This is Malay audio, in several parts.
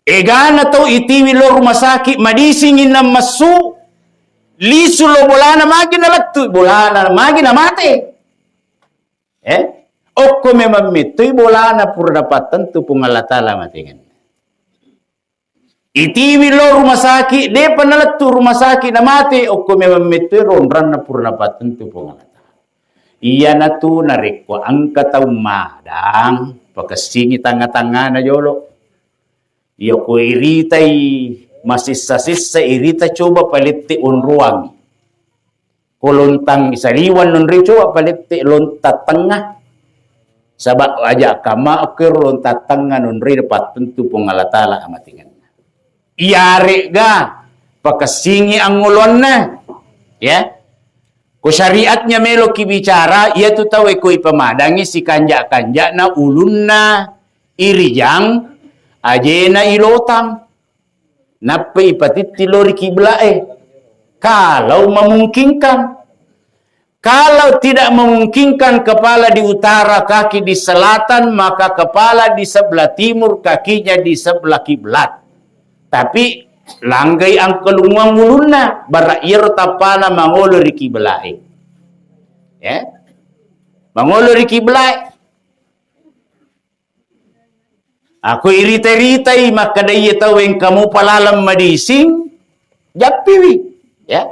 Egana to itiwi lo rumah sakit madisingin na masu lisu lo bolana magi na laktu bolana magi na mate. Okko memang mitui bolana pur dapatan tu pungalatala matingan. Itiwi lo rumah sakit de panalatu rumah sakit na mate okko memang mitui ronran na pur dapatan tu pungalatala. Iya na tu narikwa ang kataumadang pakasingi tanga-tanga na yolo. Iya ko iritay masisa-sisa irita coba palitti unruang. Kolontang isaliwan nun rin coba palitti lontat tengah. Sabak aja kama akir lontat tengah nun rin dapat tentu pengalatala amatingan. Iyari ga pakasingi ang ngulon na. Ya. Ko syariatnya melo kibicara iya tu tahu ko ipamadangi si kanja-kanja na ulun na irijang ajena ilotang napa ipatit tilori kiblae kalau memungkinkan. Kalau tidak memungkinkan kepala di utara, kaki di selatan, maka kepala di sebelah timur, kakinya di sebelah kiblat. Tapi langgai ang kalungwang muluna barair tapana mangolori kiblae. Ya. Mangolori kiblae. Aku irita-iritai maka daya tahu yang kamu palalam madising japiwi ya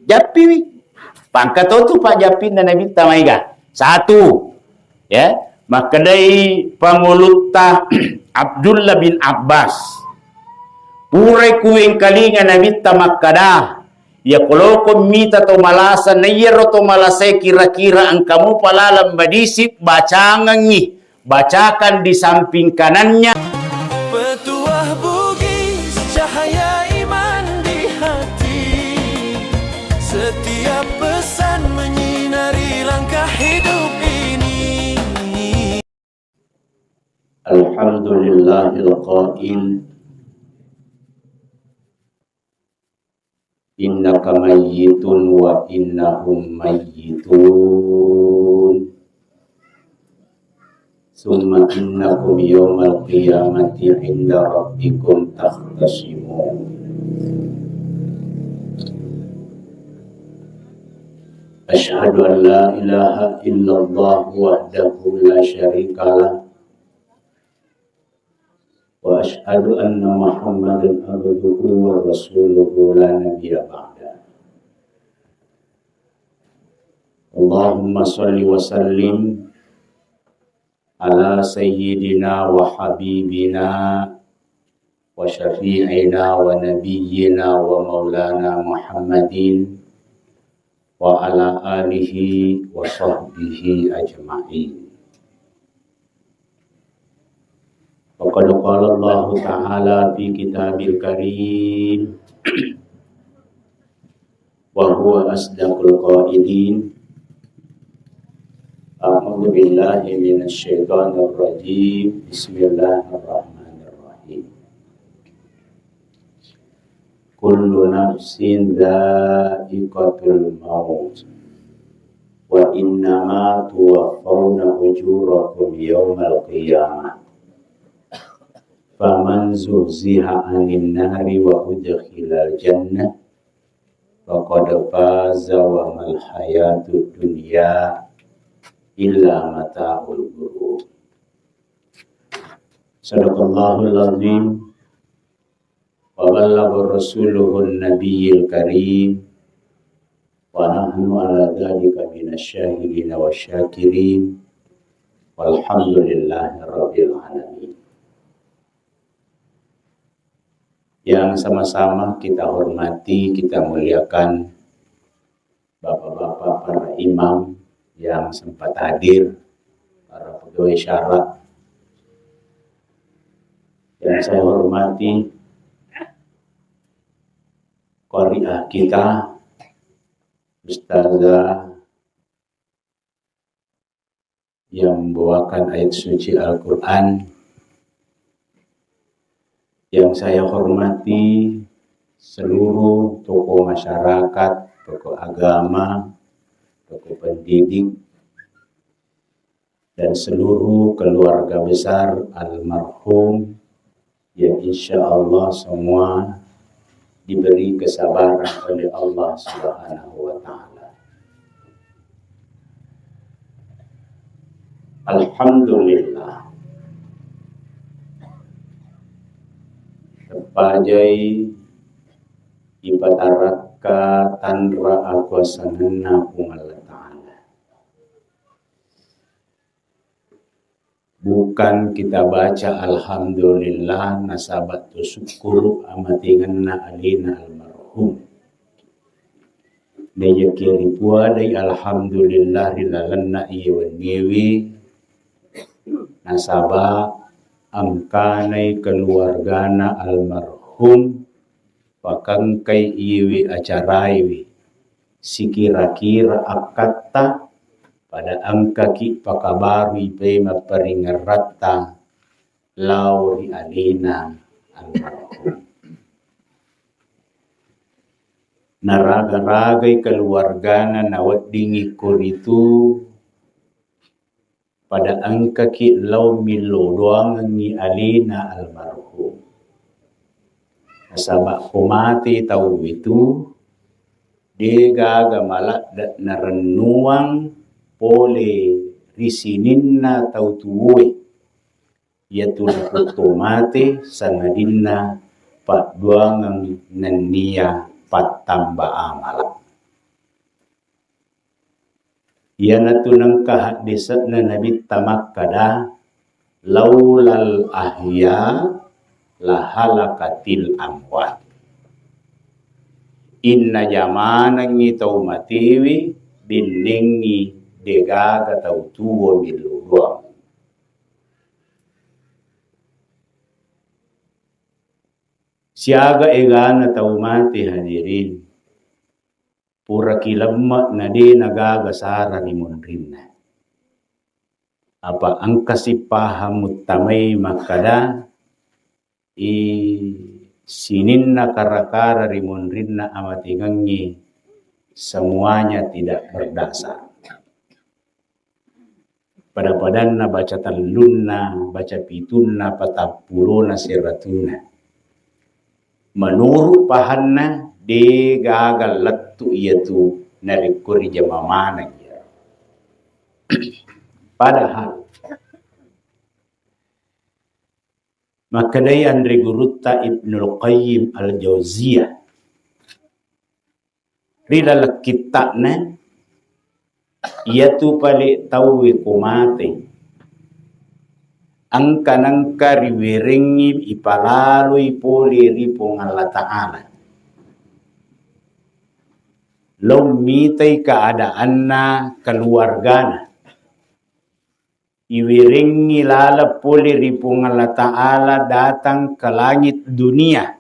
japiwi pangkat tu Pak Japin dan Nabi Tamaiga satu ya maka dai pangulutta Abdullah bin Abbas purai kuing kalinga Nabi Tamakada ya kalau mita to malasa na yero to malasay kira-kira ang kamu palalam madisip bacangangi bacakan di samping kanannya. Petuah bugis cahaya iman di hati. Setiap pesan menyinari langkah hidup ini. Alhamdulillahil qail innaka mayyitun wa innahum mayyitun. Summa innakum yawmal qiyamati inda rabbikum takhtasimun. Asyhadu an la ilaha illallah wahdahu la syarikalah wa asyhadu anna Muhammadan abduhu wa rasuluhu la nabiyya ba'da. Allahumma shalli wa sallim ala sayyidina wa habibina wa syafi'ina wa nabiyyina wa maulana Muhammadin wa ala alihi wa sahbihi ajma'in. Faqad qala Allah ta'ala fi kitabil karim wa huwa asdaqul qailin. A'udzu billahi minasy syaithanir rajim. Bismillahirrahmanirrahim. Kullu nafsin dha'iqatul maut wa innama tuwaffawna ujurakum yawmal qiyamah. Faman zuhziha 'anil nari wa udkhilal jannah faqad faza wa mal hayatud dunya illa mata'ul ghurur. Sadaqallahul azim wa ballagha rasuluhun nabiyyil karim wa nahnu ala dzalika minasyahidin wasyakirin walhamdulillahi rabbil alamin. Yang sama-sama kita hormati, kita muliakan bapak-bapak para imam yang sempat hadir, para pegawai syara yang saya hormati, qari'ah kita, ustazah yang membawakan ayat suci Al-Quran, yang saya hormati seluruh tokoh masyarakat, tokoh agama, tokoh pendidik, dan seluruh keluarga besar almarhum Ya insya Allah semua diberi kesabaran oleh Allah Subhanahu wa Ta'ala. Alhamdulillah. Terpajai ibadaraka tanra aku sanana Allah Ta'ala. Bukan kita baca Alhamdulillah nasabat tu syukur amatinganna alina almarhum. Daya kiri pua day Alhamdulillah rilalanna iwan ngewi nasabah amkanai keluargana almarhum pakangkai iwi acaraiwi sikira-kira akatta pada angka ki pakabarui pema peringerata lauri alina almarhum. Naraga-ragai keluargana nawat dingi kuritu pada angka ki lau milo doang ngi alina almarhum. Nasabak kumati tahu itu dega gamalak narenuang pole risininna tau tuwe yaitu otomate sangadinna pak duangang nania pat tambah amalak. Yana tunang kahak desat na nabi tamak kada laulal ahya lahalakatil amwat. Inna jamanang tau matiwi biningi degaga tau tuwo miluruang. Siaga egana tau mati hadirin. Pura kilamat na di nagagasara ni munrinna. Apa angka si paham mutamay makada sinin na karakara ri munrinna amatingangi semuanya tidak berdasar. Pada-padan na baca talun na, baca pitun na, patapulo na siratuna. Menurut pahan na, de gagal letu iatu narikuri jamamana ya. Padahal makadai Andri Gurutta Ibnul Qayyim Al-Jauziyah rila kitabna iatu pali tawi kumate angka riwiringi ipalalui poli ripong Allah Ta'ala. Lomitai keadaan na keluargana. Iwiringi lala poli ripong Allah Ta'ala datang ke langit dunia.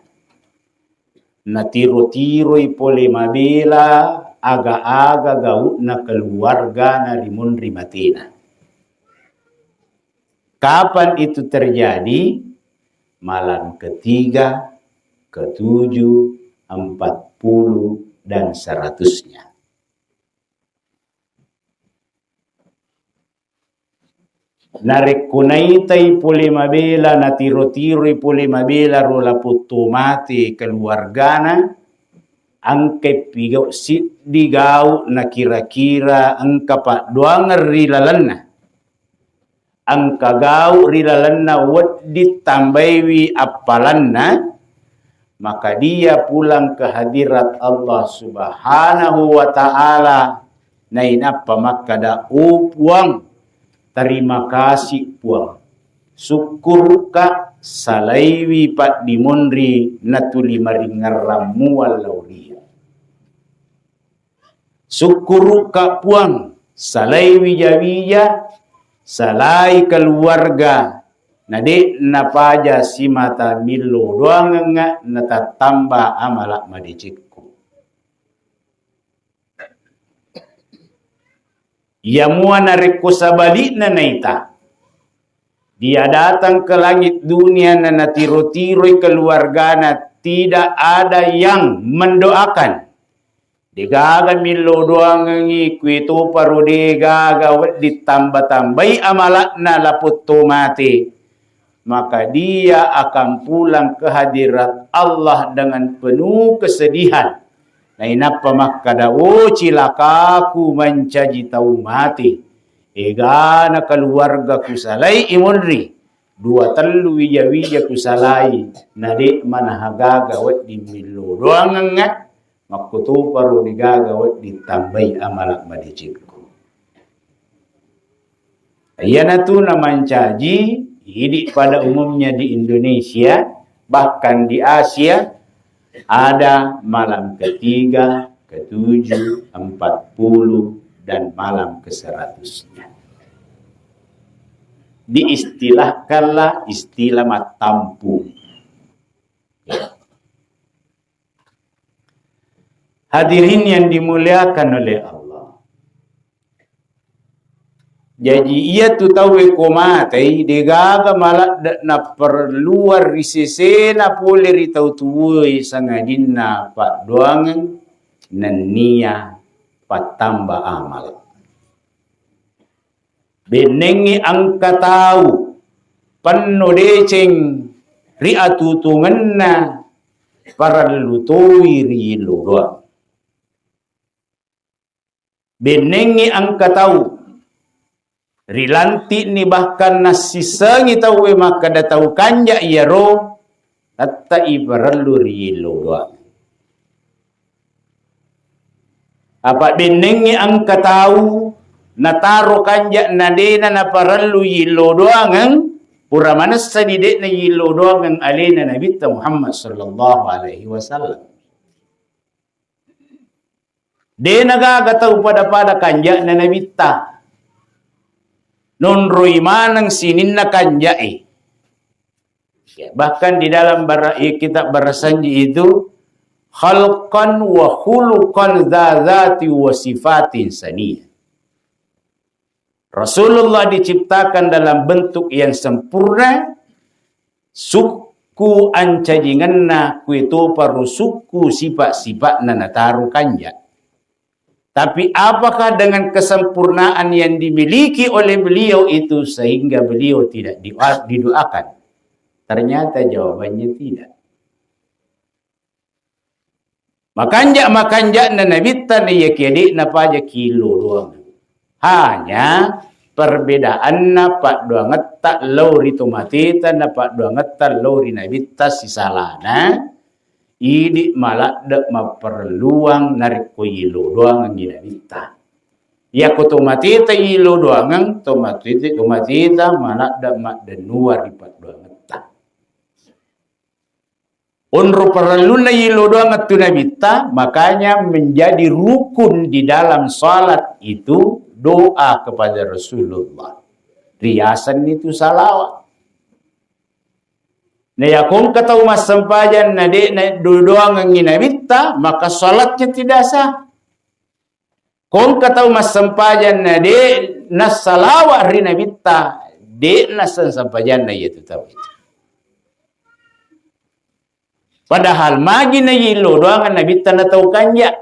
Natiro-tiroi poli mabila aga-aga gaut na keluarga na rimun rimatina. Kapan itu terjadi? Malam ketiga, ketujuh, 40, dan 100-nya. Narikunaitai puli mabela, natiro-tiroi puli mabela, rola putumati keluargana, angke pigau sit digau na kira-kira angka pak doang rilalanna. Angka gau rilalanna wad ditambahi apalanna, maka dia pulang ke hadirat Allah Subhanahu wa Ta'ala. Nain apa maka da puang, terima kasih puang. Syukur ka salaiwi pat dimunri natuli maringaramu walaulia. Syukur ka puang salaiwi jawiya salai keluarga nade napaja si mata milo doang nga natatamba amalak madicikku. Yamua nareko sabalik na naita. Dia datang ke langit dunia na natiro-tiroi keluargana, tidak ada yang mendoakan. Digaga milo doang ngi kuito paru digaga ditambah-tambahi amalak na laput mati. maka dia akan pulang ke hadirat Allah dengan penuh kesedihan. Na inapa makada cilakaku mencaji tau mati. Ega na keluarga ku salai imunri. Dua telu wija ku salai. Nade mana hagaga wat di milu doang nga. Makutu paru digaga wat ditambai amalak madicipku. Ayana tu na mencaji hidup pada umumnya di Indonesia, bahkan di Asia, ada malam ketiga, ke-7, 40, dan malam ke-100-nya. Diistilahkanlah istilah matampung. Ya. Hadirin yang dimuliakan oleh Allah. Jadi ia tu tahu komatai degaga malak na perluar risese na pole ritau tuwoi sangadin na pak doangan nania patamba amal. Benengi angka tahu penuh deceng riatutungan na para lutoi rilo doang. Benengi angka tahu rilanti ni bahkan nasisangi tahu maka datau kanja iya ro tatta ibarallu rilo doang. Apa benengi angka tahu nataro kanja nadena na parallu yilo doang pura manas sadide na yilo doang alena Nabi Muhammad sallallahu alaihi wasallam. De nagagataw pada kanja na Nabi non manang sinin na kanja ya, bahkan di dalam kitab Barasanji itu khalqan wa khuluqan dzati wa sifatin saniyah. Rasulullah diciptakan dalam bentuk yang sempurna, suku ancajinganna kuito paru suku sifat-sifat na nataru kanja. Tapi apakah dengan kesempurnaan yang dimiliki oleh beliau itu sehingga beliau tidak didoakan? Ternyata jawabannya tidak. Makanja na nabita na yakedi na paja kilo doang. Hanya perbedaan na pak doangat tak lauri tomatita na pak doangat tak lauri nabita sisalana. Idi malak dak maperluang narik ko yilo doang ang ginabita. Ya ko tomatita yilo doang ang tomatita malak dak mak denuar ipat doang ta. Unru perlu na yilo doang at tunabita, makanya menjadi rukun di dalam salat itu doa kepada Rasulullah. Riasan itu salawat. Na yakong kataw mas sampajan na di na doang ang ginabita, maka salatnya tidak sah. Kung kataw mas sampajan na di na salawa rinabita, di na sampajan na ito taw ito. Padahal magi na yilo doang ang nabita na taw kanya.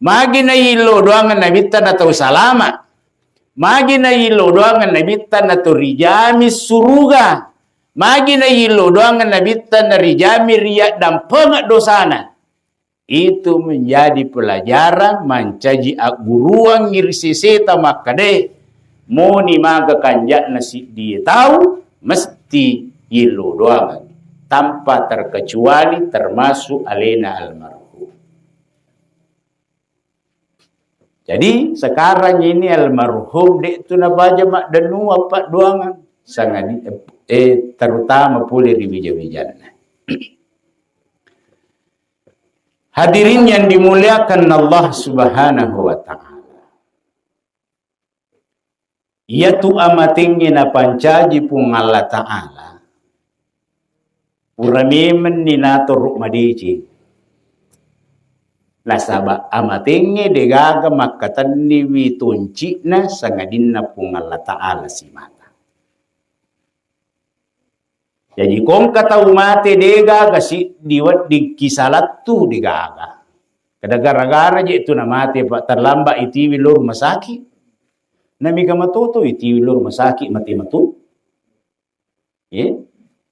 Magi na yilo doang ang nabita na taw salama. Magi na yilo doang ang nabita na taw rijami suruga. Magi na yilo doang ang nabita na rijami riya dan pengat dosana. Itu menjadi pelajaran mancaji guruang ngirisiseta makade. Mo ni maga kanjak na si dia tahu mesti yilo doang. Tanpa terkecuali termasuk alena almarhum. Jadi sekarang ini almarhum dek tu na baja mak denu apa doangan. Sangat terutama pulih di bija-bijan. Hadirin yang dimuliakan Allah Subhanahu wa taala. Ia tu amatingnya na pancaji pung Allah taala. Uramemen ni nato madici. Nasaba amatingnya degaga makatan ni witunci na sangadin na pung Allah taala si mata. Jadi kong kata umate dega kasi diwat di kisalat tu degaga. Kadagara-gara je itu na mate pak terlambat iti wilur masaki. Nami ka matuto iti wilur masaki mati matu. Ya.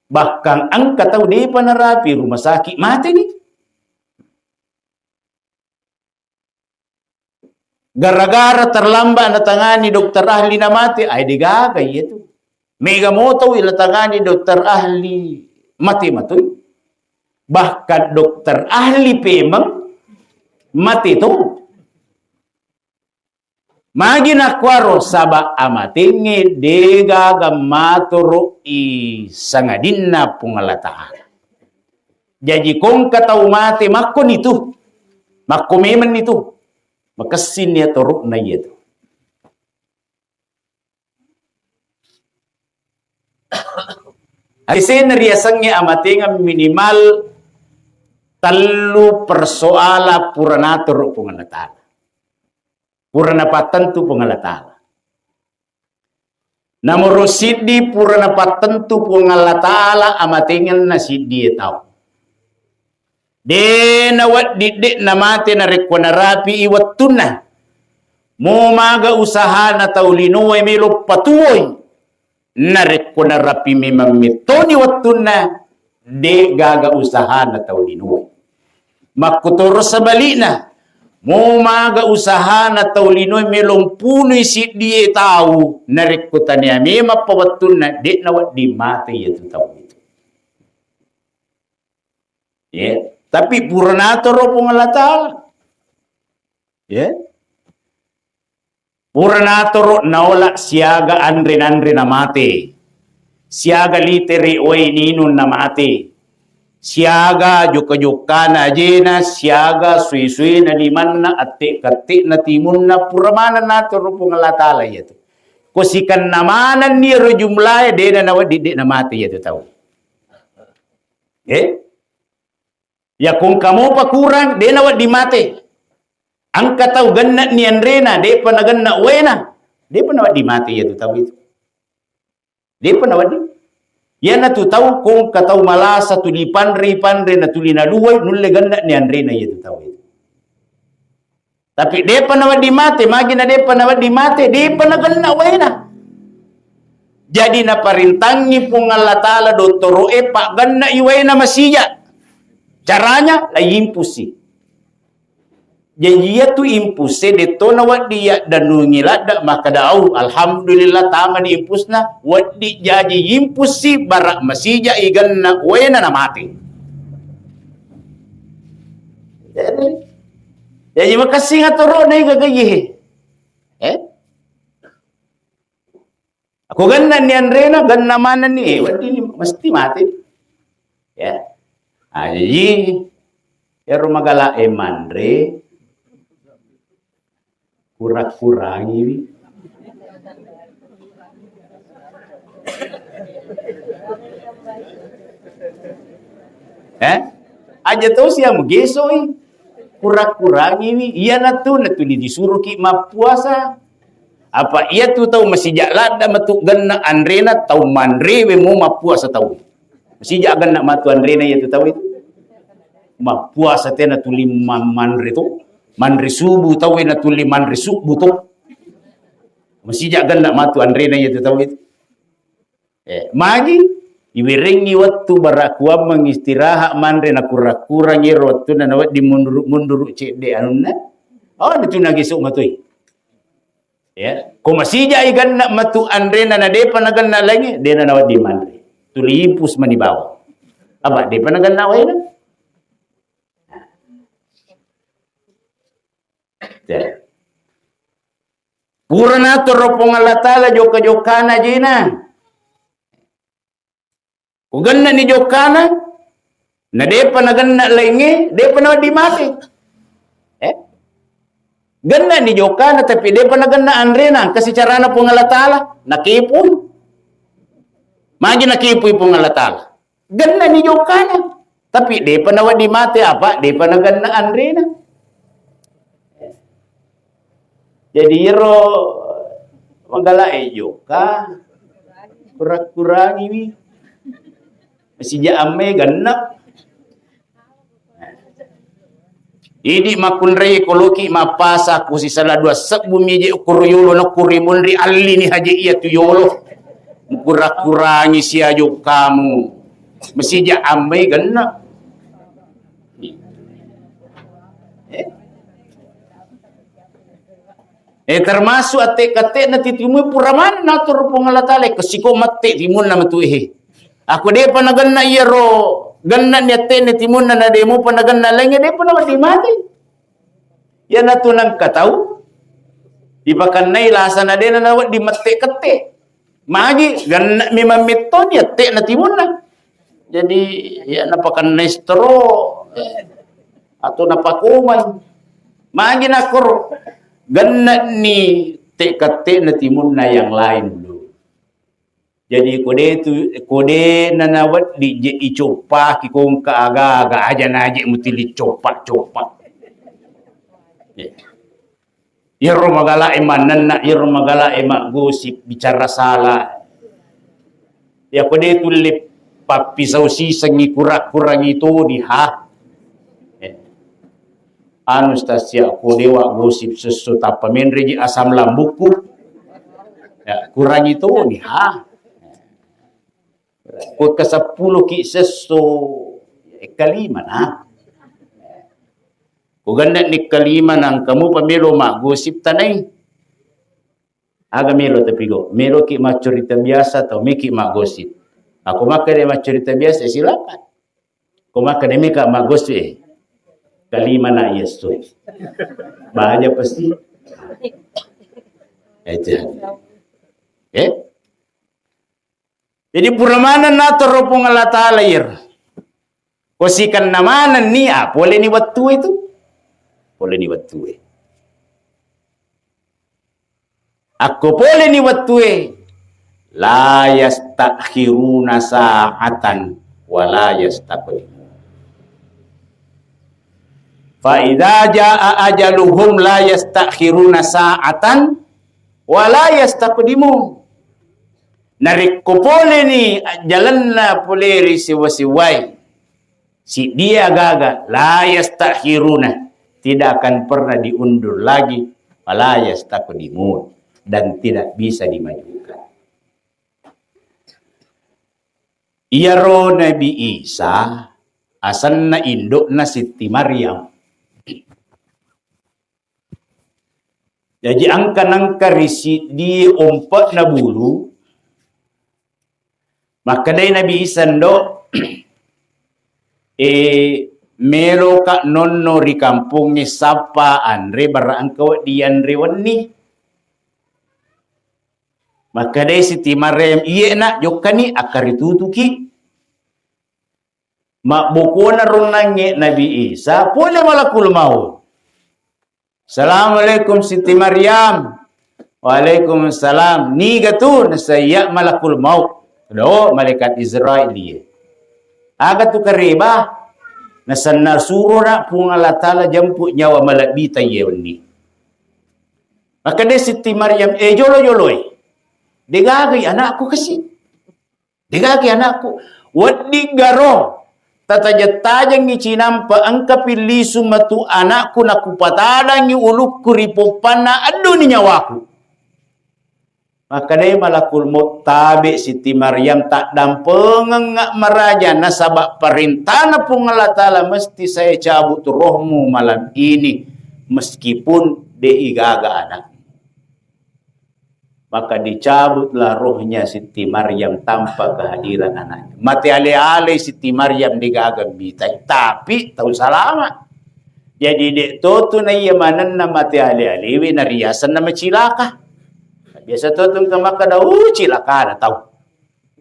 Bahkan angka tahu di panarapi rumah sakit mati nih. Gara-gara terlambat natangani dokter ahli na mati, ay digagay itu. Mega moto ilatangani dokter ahli mati matoy. Bahkan dokter ahli pemang mati itu. Magi nakwaro saba amatingi degaga maturo i sangadinna pungalatahan. Jadi kong katau mati makon itu. Makomeman itu. Makasin niya turuk na ito. Alisin riasangnya amatinga minimal talu persoala purana turuk pungalatahan. Purana patentu pengalatala. Namoro sidi purana patentu pengalatala amatingan na sidi tau. De nawat didik na mati na rekwana rapi iwatuna. Mo maga usaha na taulinuay milo patuoy. Na rekwana rapi mimamito ni watuna. De gaga usaha na taulinuay. Makuturo sa bali na. Mo maga usaha na taulinoy melong punoy si di tao na rekutan niya may mapawatun na di nawat di mati ito tao ito. Yeah. Tapi puranato ro pungalatala. Yeah. Puranato ro nawala siyaga andre na mati. Siyaga literi oy ninun na mati. Siaga juka-juka na jena, siaga sui-sui na liman na ati-kati na timun na puramanan na turo pungalatala yato. Kusikan namanan ni ro jumlaya de na nawa di na mati yato tao. Ya kung kamu pa kurang de nawa di mati. Ang kataw ganna ni Andrena de pa na ganna wena. De pa nawa di mati yato tao ito. De pa nawa di. Yan na tu tahu kung kataw malasa tuli pandre na tuli na luway nulle ganda ni Andre na ito tahu itu. Tapi de pa nawa di mate, magi na de pa nawa di mate, de pa na ganna way na. Jadi na parintangi pungalatala doktoro pa ganna iway na masiya. Caranya la impusi. Jadi dia tu impuse de to na wadi dan nungila da makadaau alhamdulillah tama di impusna wadi jadi impusi barak masija iganna wena na mati. Jadi makasih ngatoro na igagayi. Ako ganna ni Andrena ganna mana ni wadi ni mesti mati. Ya. Jadi ya rumagala Mandre kurang-kurangi. Aja tahu siya mo gesoy. Kurang-kurangi. Iya na to disuruh ki mapuasa. Apa iya tu tahu masijak lada matugan na Andrena tahu Mandre we mo mapuasa tahu. Masijak gan na matu Andrena iya tu tahu itu. Mapuasa tena tuli Mandre tu. Mandri subuh tahu na tuli mandri subuh tu. Masih jaga nak matu Andre na itu tahu itu. Magi iwiringi waktu barakuam mengistirahat mandri na kurang-kurang waktu na nawat di mundur cek de anuna. Oh itu nagi sok matui. Ya, ko masih jaga nak matu Andre na depa na ganna lagi de na nawat di mandri. Tuli impus manibawa. Apa depa na ganna way na? Purana toro pongalatala joka-jokana jina. Uganna ni jokana na depa na ganna laingi, depa na di mati. Ganna ni jokana tapi depa na ganna Andrena kasi carana pongalatala nakipoy. Magi nakipoy pongalatala. Ganna ni jokana tapi depa na di mati apa? Depa na ganna Andrena. Jadi iro manggala joka kurang-kurangi wi masih ame ganap idi makunrei koloki mapasa ku si salah dua sek bumi je kuruyolo na kurimun ri alli ni haji iya tu yolo Kurang-kurangi siajuk kamu. Mesti ja amai gana. Termasuk atik-atik na titimu puraman na tur pangalatale kasiko mate timun na matuhi. Aku dia panagana iro ganna ni atik na timun na demo panagana lang dia pa na mati. Yan na tunang kataw. Ibakan na ilasa na din na di mate-kate. Magi ganna mi mamito ni atik na timun na. Jadi ya napakan nestro atau napakuman. Magi na kuro ganna ni tekate na timun na yang lain dulu. Jadi kode na nawat di je icopa ki kong kaaga-aga aja na je mutili copa. Iro magala emanan na iro magala emak gosip bicara salah. Ya kode tulip papisau sisang kurang itu di ha. Anu stasia ko dewa gosip sesuatu apa menreji asam lambukku ya kurang itu nih ha ko ke 10 ki sesu kalima na ko ganda ni kalima nang kamu pamelo mak gosip tanay aga melo tapi go melo ki macerita biasa atau miki mak gosip aku makade macerita biasa silakan ko makade mika mak gosip kalima na yeso. Bahaya pasti. Jadi puramanan na teropong Allah Ta'ala kosikan namanan niya, boleh ni waktu itu. Boleh ni waktu Aku boleh ni waktu la yastakhiruna sa'atan wa la yastaqdimun. Fa idza jaa ajaluhum la yastakhiruna sa'atan wa la yastaqdimun. Narik ko pole ni jalan na poleri siwasiwai. Si dia gaga la yastakhiruna, tidak akan pernah diundur lagi, wa la yastaqdimun, dan tidak bisa dimajukan. Iyaro Nabi Isa asan na induk na Siti Maryam. Jadi angka risi di 4 na bulu. Maka day Nabi Isa ndo melo ka nonno ri kampung ni sapa andre barang kau di andre wani. Maka day Siti Maryam iye na jokani akaritutuki. Mak buku na runangi Nabi Isa pula malakul maut. Assalamualaikum Siti Maryam. Waalaikumsalam. Ni gatu saya malakul maut. Do malaikat Israel dia. Aga tu kariba nasanna surura pung Allah Taala jemput nyawa malabita yewni. Maka dia Siti Maryam jolo-joloi. Degagi anakku kasih. Degagi anakku. Wadi garo. Tataja-tajang ni cinampa angka pilisu matu anakku nakupatadang ni ulukku ripopana adu ni nyawaku. Maka dia malakul maut tabi Siti Maryam tak dampengang maraja nasabak perintah na pung Allah Ta'ala mesti saya cabut rohmu malam ini meskipun dia igaga anak. Maka dicabutlah rohnya Siti Maryam tanpa kehadiran anaknya. Mati ale-ale Siti Maryam digagang bitai. Tapi tahu salama. Jadi dek tu na iya manan na mati ale-ale. Na riasan na macilaka. Biasa tu ka makada cilaka na tahu.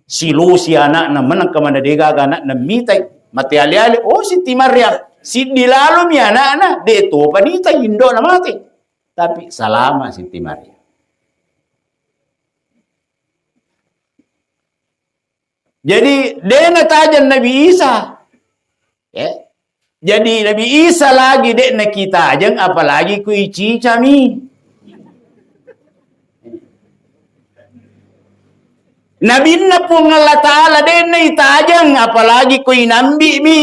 Silu si anak na menang ka mana digaga anak na mitai. Mati ale-ale. Siti Maryam. Si dilalu mi anak na. Dek tu panita indo na mati. Tapi salama Siti Maryam. Jadi dia natajan Nabi Isa. Ya. Jadi Nabi Isa lagi dek na kita ajang apalagi ku ici cami. Nabi na pung Allah Ta'ala dek na itajang apalagi ku inambi mi.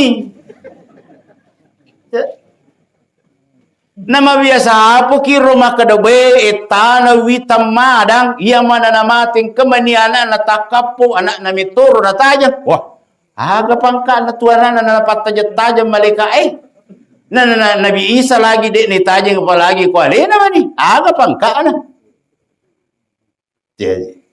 Nama biasa apa kiro makadabe etana witam madang ia mana namating kemaniana na takapo anak na mitoro na tajam. Wah, aga pangka na tuanan na napatajam malika Nabi Isa lagi dek ni tajam apalagi ko ale naman ni. Aga pangka na. Jadi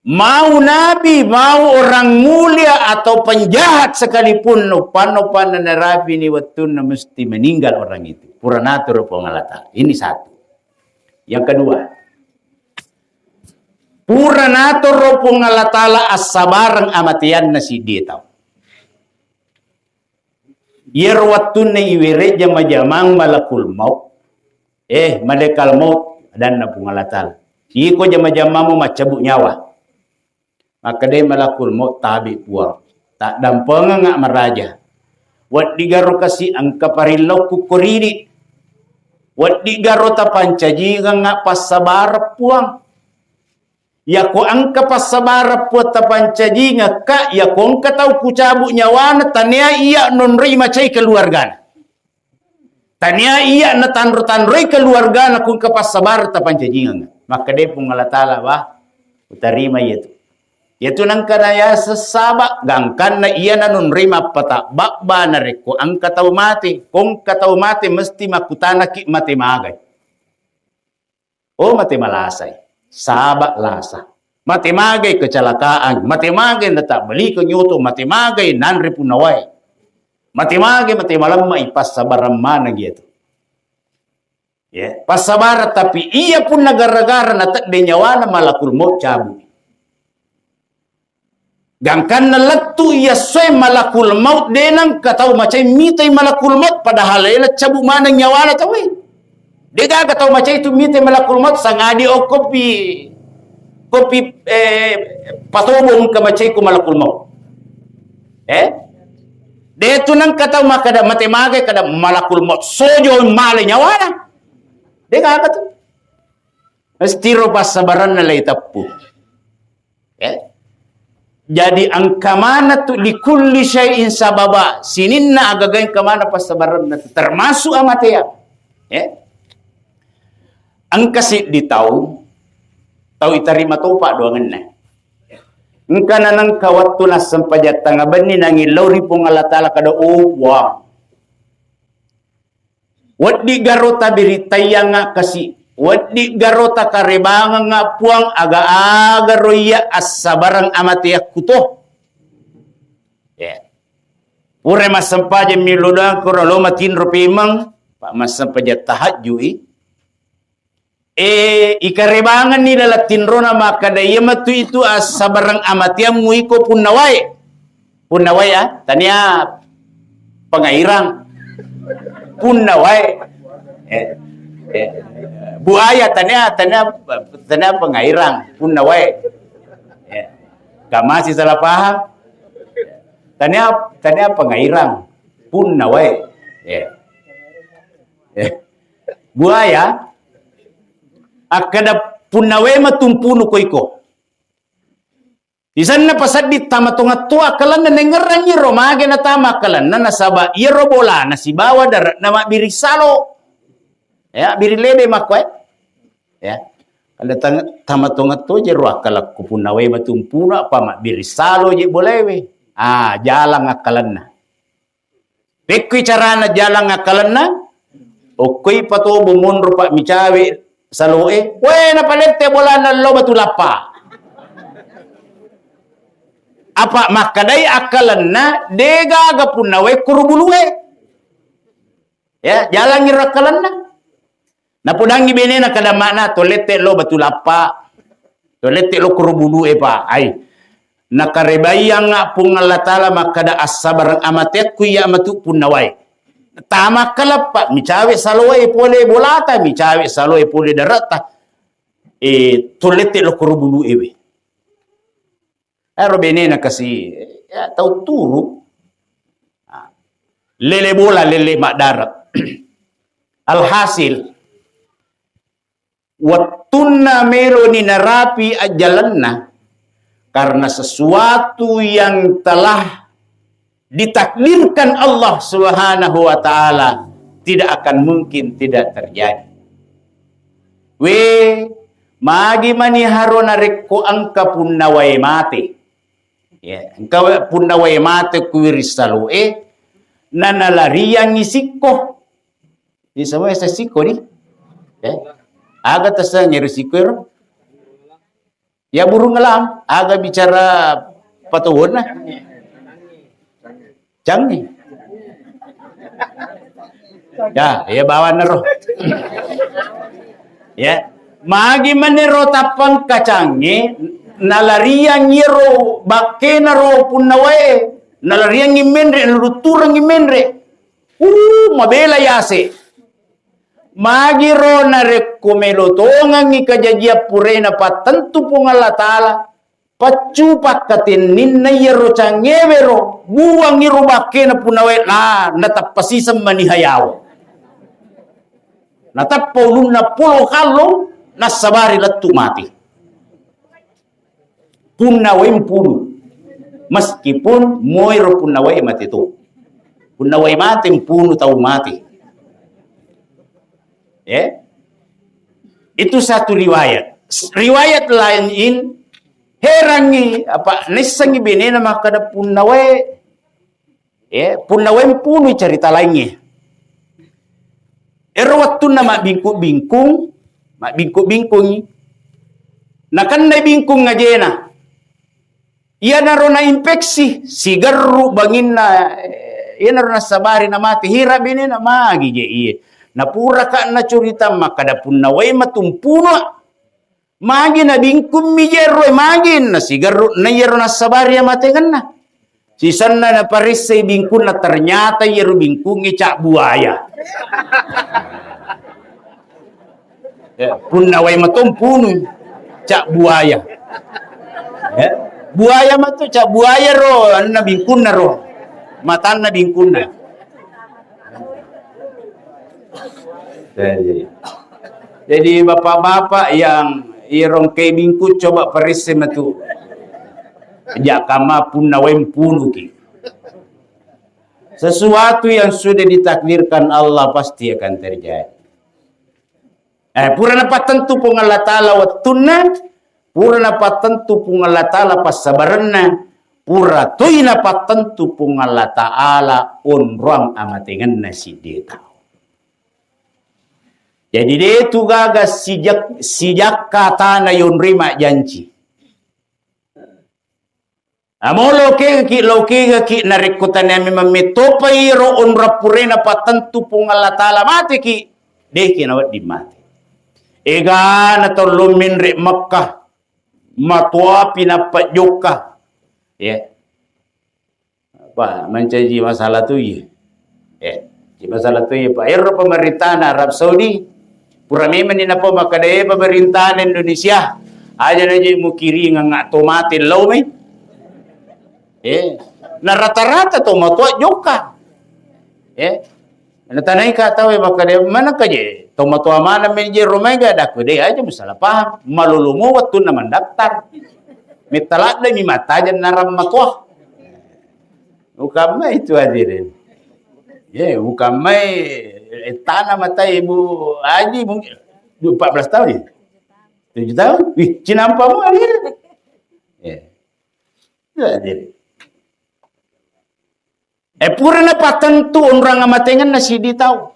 mau nabi, mau orang mulia atau penjahat sekalipun nopan na narabi ni watun na mesti meninggal orang itu. Puranatur pengalata. Ini satu. Yang kedua, puranatur pengalatala as-sabarang amatian na si ditaw. Yer watun na iwire jamang malakul maut. Malakal maut dan na pengalatala. Iko jamang mo macabuk nyawa. Maka dia malakul maut tabi puang. Tak dampenga ngak meraja. Wat digaro kasi ang kaparilaw kukuriri. Wat digaro ta pancaji ngak pasabar puang. Ya ko ang kapasabar puang ta pancaji ngak ya ko ang kataw kucabu nyawana tanya iya nonrei macai keluarga. Tanya iya na tanro-tanroi keluarga na kung kapasabar ta pancaji ngak. Maka dia pungalatala bah utarima itu. Yaitu nang kanaya sesaba gangkan na iya na nun rima pata bakba na reko ang kataw mati kung kataw mati mesti makutana ki mati magay o mati malasay saba lasa mati magay kecelakaan mati magay na tak beli ko nyuto mati magay nanri punaway mati magay mati malam maipas sabaram mana gitu pasabarat tapi iya pun nagara-gara na tak denyawa na malakul maut cabu. Gangkan na latu iya soy malakul maut denang kataw macay mitay malakul maut padahal ila cabu manang nyawa na taway. Dega kataw macay itu mitay malakul maut sangadi o kopi patubong ka macay ko malakul maut. Deto nang kataw makada matemagay kada malakul maut sojo malay nyawa na. Dega kataw. Estiro pasabaran na lay tapu. Jadi ang kamana tu likulli syai'in sababa. Sinin na agagain kamana pasabaran na termasuk amataya. Ang kasi di tau itarima tupa doangan na. Ang kananang kawat tu na sampajat tangaban ni nangilaw ri pongalatala kada uwang. Wadi garota biritaya nga kasi wadi garota karebangan nga puang aga-aga roya as sabarang amatiyak kuto. Pure masampaja miludan kuralo matin rupimang pa masampaja tahajui. Ikarebangan ni lalatin rona makadaya matu itu as sabarang amatiyak muiko punaway. Punaway tanya pangairang. Punaway. Buaya tanya pengairang punaway. Kamasi salah paham. Tanya pengairang punaway. Buaya akada punaway matumpunu koiko. Isan na pasad di tama tunga tu akalan na nengeran ni romage na tama akalan na nasaba irobola na si bawa darat na mabirisalo. Biri lebe makwai. Kada tama tunga tu je ruah kalak kupunaway matumpuna pa mabirisalo je bolewe. Jalang akalan na. Pekwi carana jalang akalan na. Okoy pato bumunro pa micawe saloe. Na palete bola na lo batulapa. Apa makadai akalan na dega gapunaway kurubuluwe. Jalang irakalan na. Napudangi bene na kada mana tolete lo batulapa. Tolete lo kurubulu pa. Nakarebayang nga pungalatala makada asabarang amatek kuya matu punaway. Tama kalapa micawe saloy pole bolata micawe saloy pole darata. Tolete lo kurubulu ewe. Bene na kasi tau turu. Lele bola lele mak darat. Alhasil wattunna melo ni narapi ajalan na karena sesuatu yang telah ditakdirkan Allah Subhanahu wa taala, tidak akan mungkin tidak terjadi. Magi maniharo na rekko angka punnaway mati. Angka punnaway mati kuwirisalo nanalariang isikko. Di sama sa sikko ni. Aga tasa nyerisiko ro. Ya burung alam, aga bicara patuhon na. Canggih. Ya bawa na ro. Ya. Magi manero tapang kacangi nalariang yero bakke na ro punawae nalariang imenre naluturang imenre mabela yase magi ro na rekomelotongang ikajajia purena patentu pong Allah Ta'ala pacupak katin ninna yero cangevero buang yero bakke na punawae natapasisam manihayaw natapulun na pulo kalong nasabari latu mati. Punawai punu. Meskipun moiro punawai mati itu. Punawai mati punu tahu mati. Itu satu riwayat. Riwayat lain herangi nesangi benena makada punawai. Punawai punu cerita lainnya. Waktu nama bingkung bingkung nakan na bingkung ngajena iya naro na infeksi sigaru bangin na iya naro na sabari na mati hira bini na magi je iya napura ka na curita makadapun na way matumpuna magi na bingkung mi jero magi na sigaru na yero na sabari na mati na sisan na parisay bingkung na ternyata yero bingkung cak buaya. Punaway matum puno cak buaya. Buaya matu cak buaya ro na bingkun na ro. Matan na bingkun na. Jadi bapak-bapak yang irong kay bingkun coba perisse matu. Jakama punaway puno ki. Sesuatu yang sudah ditakdirkan Allah pasti akan terjadi. Pura na patentu pong Allah Ta'ala wattunna, pura na patentu pong Allah Ta'ala pasabaranna, pura toy na patentu pong Allah Ta'ala onrang amatingan na si deta. Jadi detu gagas sijak kata na yon rima janji. Amo loke ki narikutan na mamitopa iro onra pura na patentu pong Allah Ta'ala mati ki, deki nawat di mati. Ega na tolumin re Makkah matua pinapajuka mencaji masalah tu masalah tu pa ero pemerintahan Arab Saudi pura memang ni napa makadaya pemerintahan Indonesia aja naji mukiri ngak tomatin law me na rata-rata to matua joka natanay ka tahu makadaya mana kaje tomato mana menje romega dak gede aja masalah paham malulumo waktu na mendaftar mitalak da mi mata jan naram matwa ukama itu hadirin ukama tanah mata ibu Haji mungkin 14 tahun 7 tahun cinampa mu hadirin hadirin purna patentu orang amatengan nasi di tahu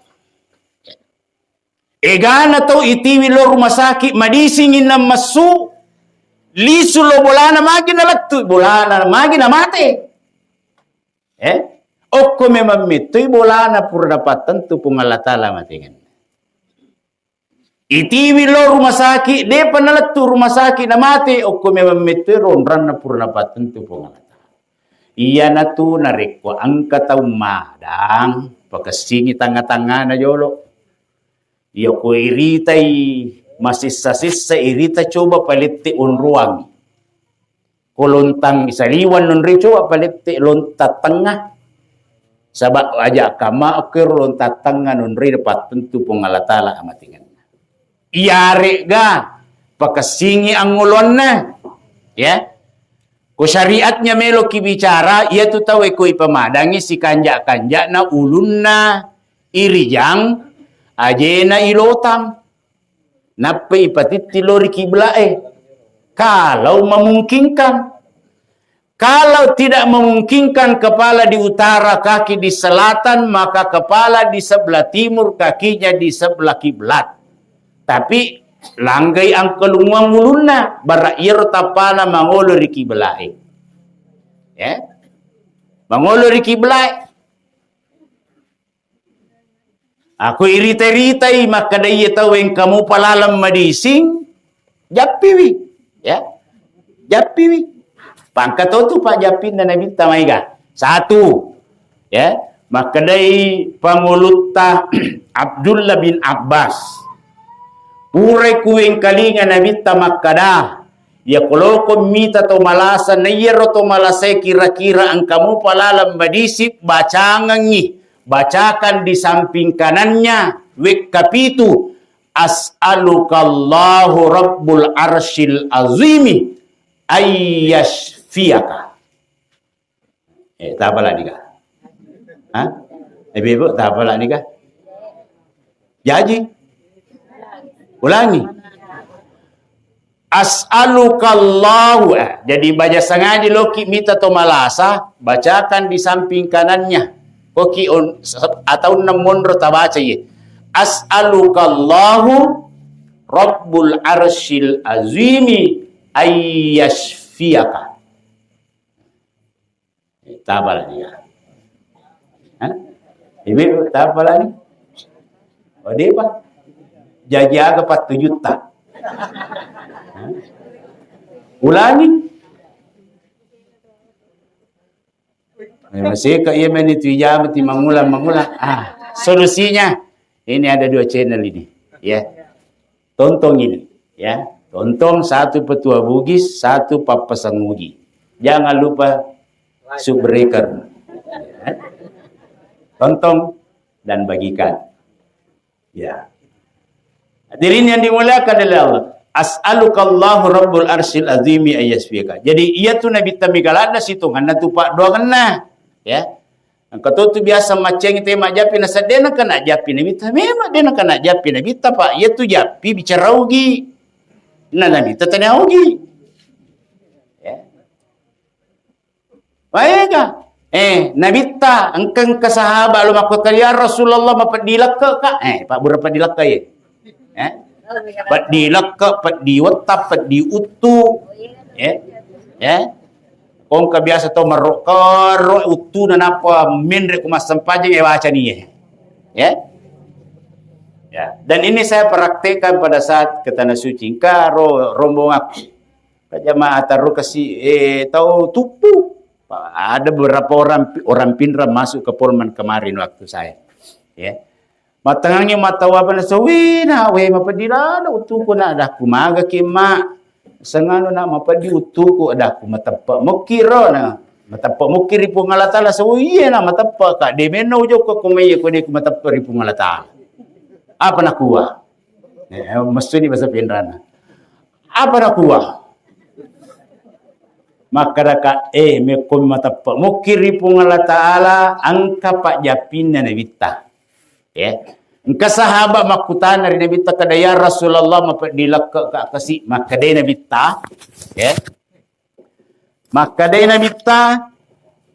egana tau itiwi lo rumah sakit madisingin na masu lisu lo bolana magi na lattu bolana magi na mate okko memang mitui bolana pur dapat tentu Allah Ta'ala matingan itiwi lo rumah sakit de panalattu rumah sakit na mate okko memang mitui ronran na pur dapat tentu Allah Ta'ala iya na tu narikwa angka tau madang pakasingi tanga-tanga na jolo iya ko iritai masisa-sisa irita coba palitti unruang. Kolontang isaliwan nunri coba palitti lontat tengah. Sabak aja kama akir lontat tengah nunri dapat tentu Allah Ta'ala amatingan. Iyari ga pakasingi ang ulon na. Ko syariatnya melo ki bicara, ia tu tahu ko ipamadangi si kanjak-kanjak na ulun na irijang, ajena ilotang. Napa ipatit tilori kiblae. Kalau memungkinkan. Kalau tidak memungkinkan kepala di utara, kaki di selatan, maka kepala di sebelah timur, kakinya di sebelah kiblat. Tapi langgai ang kalungwang muluna, barair tapana mangolo riki belai. Ya, mangolo riki belai. Aku irita-iritai maka daya tahu yang kamu palalam madising, japiwi, ya, japiwi. Pangkat tu Pak Japin dan Nabi Tamaiga. Satu, ya, maka dari panguluta Abdullah bin Abbas. Pure kuing kalinga Nabi Tamakada. Ya kalau ko mita to malasa na yero to malasa kira-kira ang kamu palalam badisip bacangangi. Bacakan di samping kanannya. Wek kapitu. As'alukallahu rabbul arshil azimi. Ayyashfiyaka. Tak apalah ni kah? Ha? Ibu tak apalah ni kah? Jadi ulangi. As'alukallahu. Jadi baca sengaja loki mita to malasa, bacakan di samping kanannya. Koki on atau namun rota baca ye. As'alukallahu rabbul arshil azimi ayyashfiyaka. Tak apalah dia. Ha? Ibu tak apalah ni. Oh dia apa? Jaga 4 juta. Ha? Ulangi. Masih ke Yemen itu jam mati mengulang. Solusinya ini ada 2 channel ini, ya. Tonton ini, ya. Tonton 1 petua Bugis, 1 papasan Mugi. Jangan lupa subbreaker. Ya. Tonton dan bagikan. Ya. Hadirin yang dimuliakan oleh Allah. As'alukallahu rabbul arsyil azimi ayyasfika. Jadi ia tu Nabi Tamigalada situ ngana tu pak doa kena. Ya. Kata tu biasa maceng itu mak japi nasa dena kena japi Nabi ta memang dena kena japi Nabi ta pak ia tu japi bicara ugi. Nah Nabi ta tanya ugi. Ya. Baikah? Nabi ta engkang ke sahabat lu makut ya Rasulullah mapadilak ke ka? Pak berapa dilak ka ye? Pat dilak, pat diwatap, pat diutu, ya, kong kebiasa to merokor utu na napa minre kumas sampajeng baca ni, ya. Dan ini saya praktekkan pada saat ke tanah suci. Karo rombongan aku, jamaah taruh kasih tahu tupu. Ada beberapa orang Pindrang masuk ke Polman kemarin waktu saya, ya. Matangnya matawa pa na sawi na we mapadila na utu ko na ada kumaga kima sangano na mapadi utu ko ada ku matapa mokiro na matapa mokiri po ngalatala sawi na matapa ka de meno jo ko kumeye ko de ku matapa ri po ngalatala apa na kuwa mesti bahasa Pindrang apa na kuwa makaraka me ko matapa mokiri po ngalatala angka pak japin na nabita. Ya, engka sahabat makutan dari Nabi ta kadaya Rasulullah mapadilak ke kasih maka dai Nabi ta, ya. Maka dai Nabi ta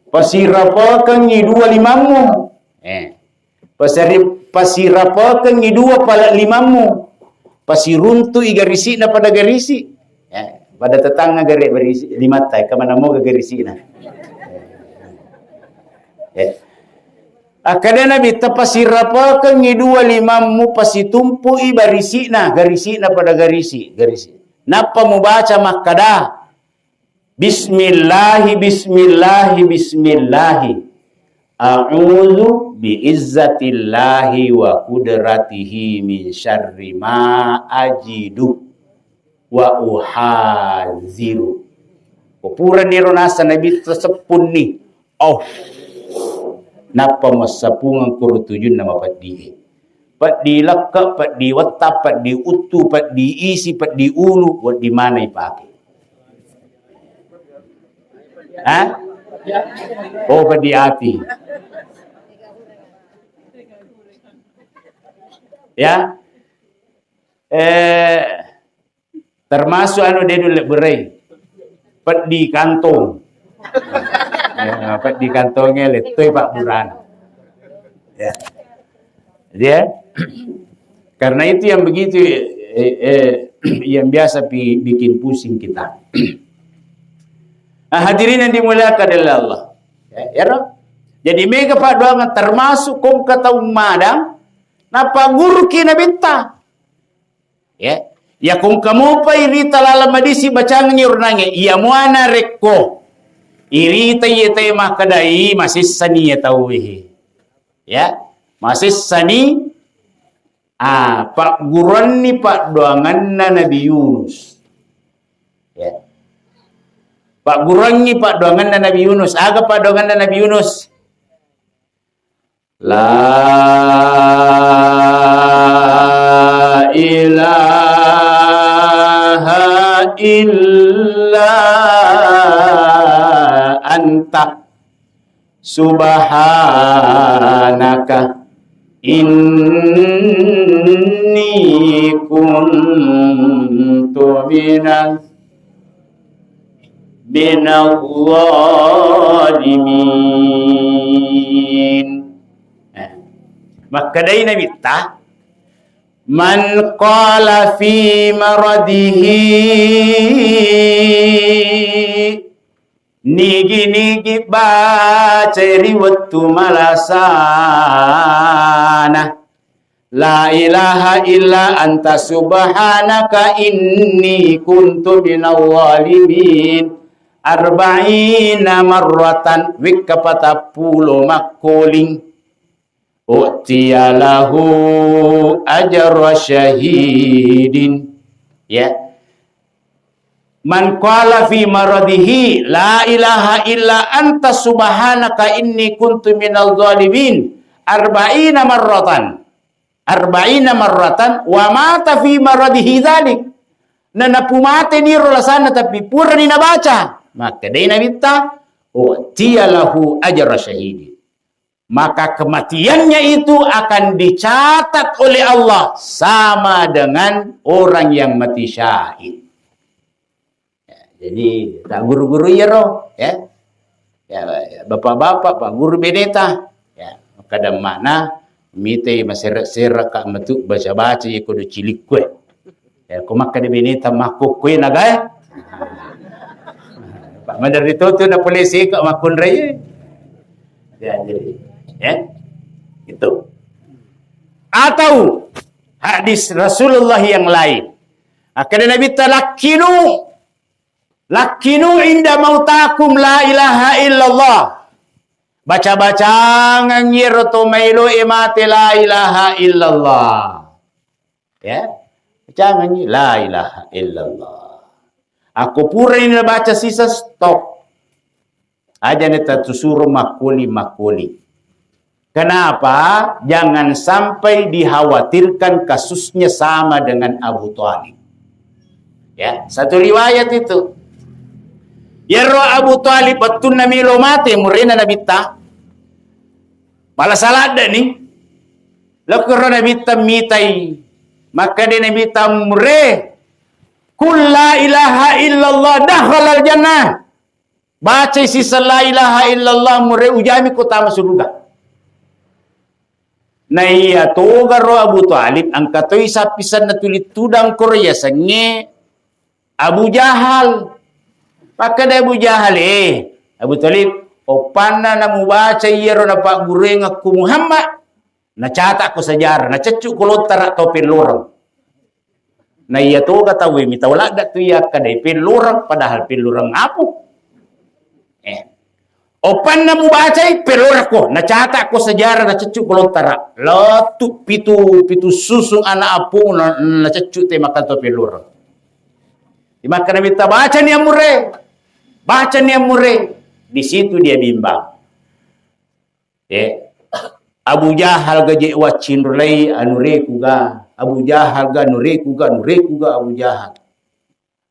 pasirapakan ni 2 limamu. Pasirapakan ni 2 pala limamu. Pasiruntu igarisi na pada garisi. Pada tetangga gare berisi 5 tay ka mana mo garisi na. Kada Nabi tapasirapakan ni 2 limamu pasitumpu ibarisi na pada garisi. Napa mo baca makada? Bismillahi a'udzu biizzatillahi wa qudratihi min syarri ma ajidu wa uhaziru. Pura ni ronasa Nabi tersepun ni. Napa masapungan kurutujun nama padi. Padi lakka, padi watta, padi utu, padi isi, padi ulu, buat di mana ipakai. Hah? Oh, Padiati. Ya. Termasuk dia dulu berai. Pet di kantong. Ya, pet di kantongnya letoi Pak Buran. Ya. Dia karena itu yang begitu yang biasa bikin pusing kita. Nah, hadirin yang dimuliakan oleh Allah. Ya, jadi mega Pak doangan termasuk kong kata umadang napa guru kina benta. Ya. Ya kung kamu pa irita lalamadisi bacang nyurnange iya muana rekko. Irita yete makadai masih sani ya tawihi. Ya, masih sani Pak guruan ni Pak doangan na Nabi Yunus. Ya. Pak guruan ni Pak doangan na Nabi Yunus. Aga Pak doangan na Nabi Yunus. La ilaha illa anta subhanaka inni kuntu minal zalimin. Maka dari Nabi ta man qala fi maradihi nigi baca riwayat malasana la ilaha illa anta subhanaka inni kuntu minal zalimin arba'ina marratan wikapata pulo makoling u'tiyalahu ajra syahidin. Ya, man qala fi maradihi la ilaha illa anta subhanaka inni kuntu minal zalimin arba'ina marratan wa mata fi maradihi dzalik na napumate ni rolasana tapi pura ni nabaca maka dai nabita u'tiyalahu ajra syahidin, maka kematiannya itu akan dicatat oleh Allah sama dengan orang yang mati syahid. Ya, jadi tak guru-guru ya roh, ya, bapak-bapak, pak guru bedeta, ya, kadang mana mite maserak-serak kak metuk baca-baca ya kudu cilik kue, ya, kumak kada bedeta makuk kue nagai, pak madar itu tu na polisi kak makun raya, ya jadi. Ya, itu. Atau hadis Rasulullah yang lain. Akhirnya Nabi lakinu inda mautakum la ilaha illallah. Baca-baca nganyir to mailu imati la ilaha illallah. Ya, baca nganyir la ilaha illallah. Aku pura ini baca sisa stop. Aja neta suruh makuli. Kenapa? Jangan sampai dikhawatirkan kasusnya sama dengan Abu Thalib. Ya, satu riwayat itu. Ya roh Abu Thalib batun namilo mati murina nabita. Malah salah ada nih. Lalu nabita mitai. Maka dia nabita mure. Kul la ilaha illallah dakhalal jannah. Baca sisa la ilaha illallah mure ujami kota surga. Na iya toga ro Abu Thalib angkatoi sapisan na tulit tudang Korea sange Abu Jahal. Maka da Abu Jahal Abu Thalib opana na mubaca iya ro na pak guru ngaku Muhammad na catak ko sejarah na cecu ko lontar atau pelurang. Na iya toga tawi mitawala da tu iya kadai pelurang padahal pelurang apu. Opan na mo bacay pelor ko nacatak ko sejarah na cecu ko lontar lotu pitu susung anak apu na cecu te makan to pelor di makan minta baca niya mure di situ dia bimbang Abu Jahal gaje wacin rulai anure kuga Abu Jahal ga nure kuga Abu Jahal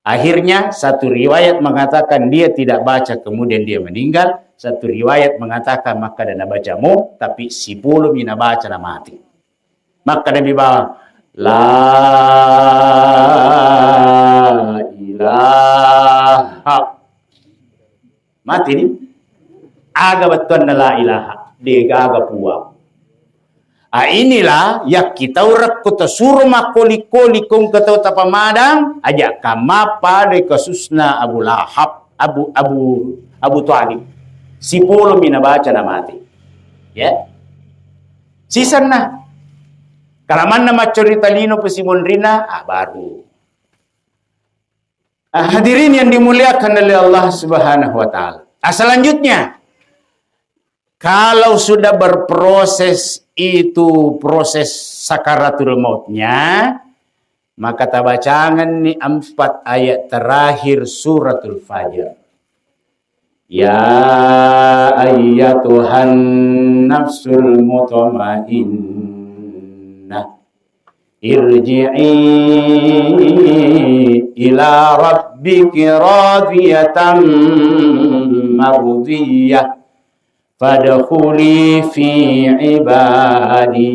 Akhirnya satu riwayat mengatakan dia tidak baca kemudian dia meninggal. Satu riwayat mengatakan maka dia baca mu, tapi 10 mina baca na mati. Maka Nabi bawa la ilaha. Mati ni. Aga betul na la ilaha. Dia aga puang. Inilah yang kita urak kota suruh makoli-koli kong kata tapamadang aja kama pada kasusna Abu Lahab Abu Talib 10 mina baca na mati ya sisan na kalaman na cerita lino pa Simon Rina baru hadirin yang dimuliakan oleh Allah Subhanahu wa taala. Selanjutnya kalau sudah berproses itu proses sakaratul mautnya, maka tabacangan ni 4 ayat terakhir suratul Fajr. Ya ayyatuhan nafsul mutmainnah irji'i ila rabbiki radiyatan mardiyah fadkhuli fi ibadi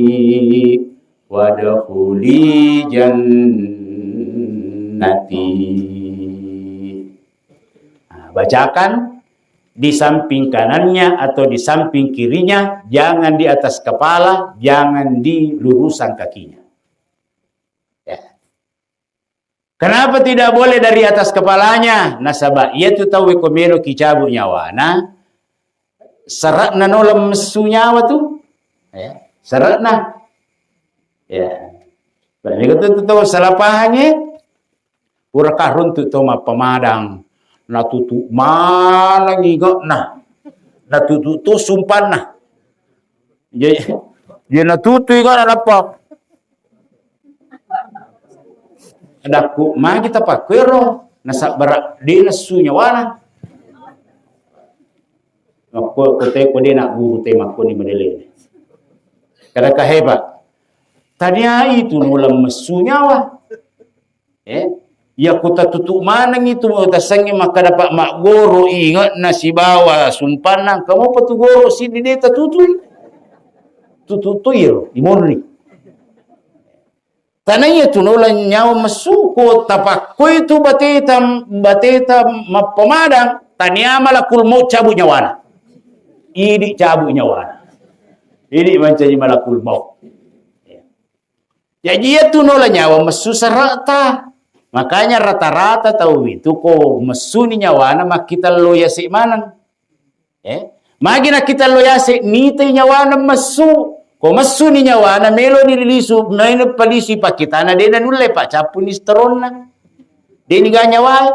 wadkhuli jannati. Bacakan di samping kanannya atau di samping kirinya, jangan di atas kepala, jangan di lurusan kakinya. Ya. Kenapa tidak boleh dari atas kepalanya? Nasabah ia tu tahu komelo kicabu nyawana. Serak na nolam mesu nyawa tu, ya, serak na, ya. Berarti itu tahu salapahannya, pura karun tu tahu pemadang, na tutu mana ngigok na tutu tu sumpan na, jadi na tutu igok na apa? Ada ku mah kita pakai roh, nasak berak di nesu nyawa na. Aku kote ko nak guru tema ko ni madele. Kada kahebat. Tanya itu nulam mesu nyawa. Ya kuta tutu manang itu tasangi maka dapat mak goro ingat nasi bawa sumpanang kamu patu goro si di deta tutu. Tutu tuir imorni. Tananya tu nulam nyawa mesu ko tapak ko itu bateta mapemadang tania malakul maut cabut nyawana. Ini cabut nyawa. Ini macam malakul maut. Jadi itu nola nyawa mesu serata. Makanya rata-rata tahu itu ko mesu ni nyawa mak kita loyasi mana? Magina kita loyasi ni te nyawa mesu. Ko mesu ni nyawa melo ni rilisu main polisi pak kita na dena nulle pak capun isterona. Deni ga nyawa.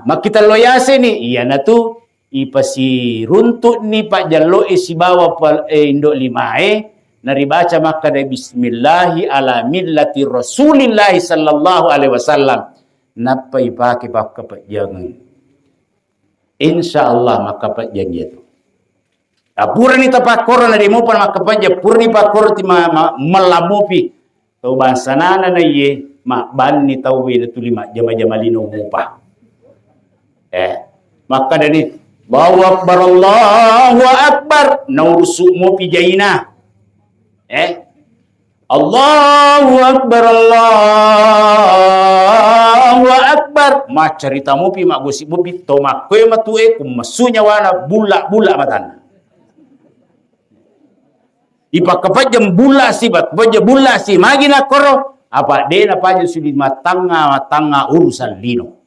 Mak kita loyasi ni iya na tu ipasi runtut ni Pak Jallo si bawa indok limae nari baca maka dari bismillahi ala millati rasulillahi sallallahu alaihi wasallam napa ipake pak jangan insyaallah maka pak janji itu apura ni tapak korona di mo pa maka pak purni pak korti malamupi tau bansanana na ye mak ban ni tau we tu lima jama-jama lino mupa maka dari Bawa akbar Allahu akbar nausu mo pijaina Allahu akbar ma cerita mo pi mak gosip mo pi to mak koe matue kum masunya wana bula matan ipakapat jam bula si bat baja bula si magina koro apa de na pa sudi matanga urusan lino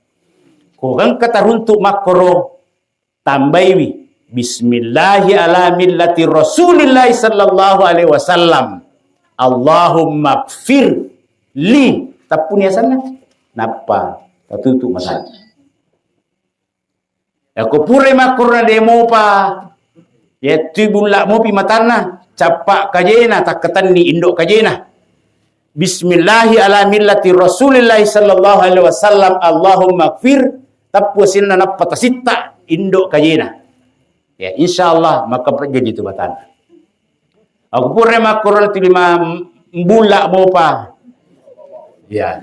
ko kan kata runtuk makoro tambaiwi bismillahi ala millati rasulillahi sallallahu alaihi wasallam Allahumma gfir li tapunya sana napa tatutu masalah aku pure makurna demo pa ya tibula mo pi matana capak kajena taketan ni indok kajena bismillahi ala millati rasulillahi sallallahu alaihi wasallam Allahumma gfir tapu sinna napa tasita indok kajena ya insyaallah maka jadi itu batana aku pure makurna tilima mbula mo pa ya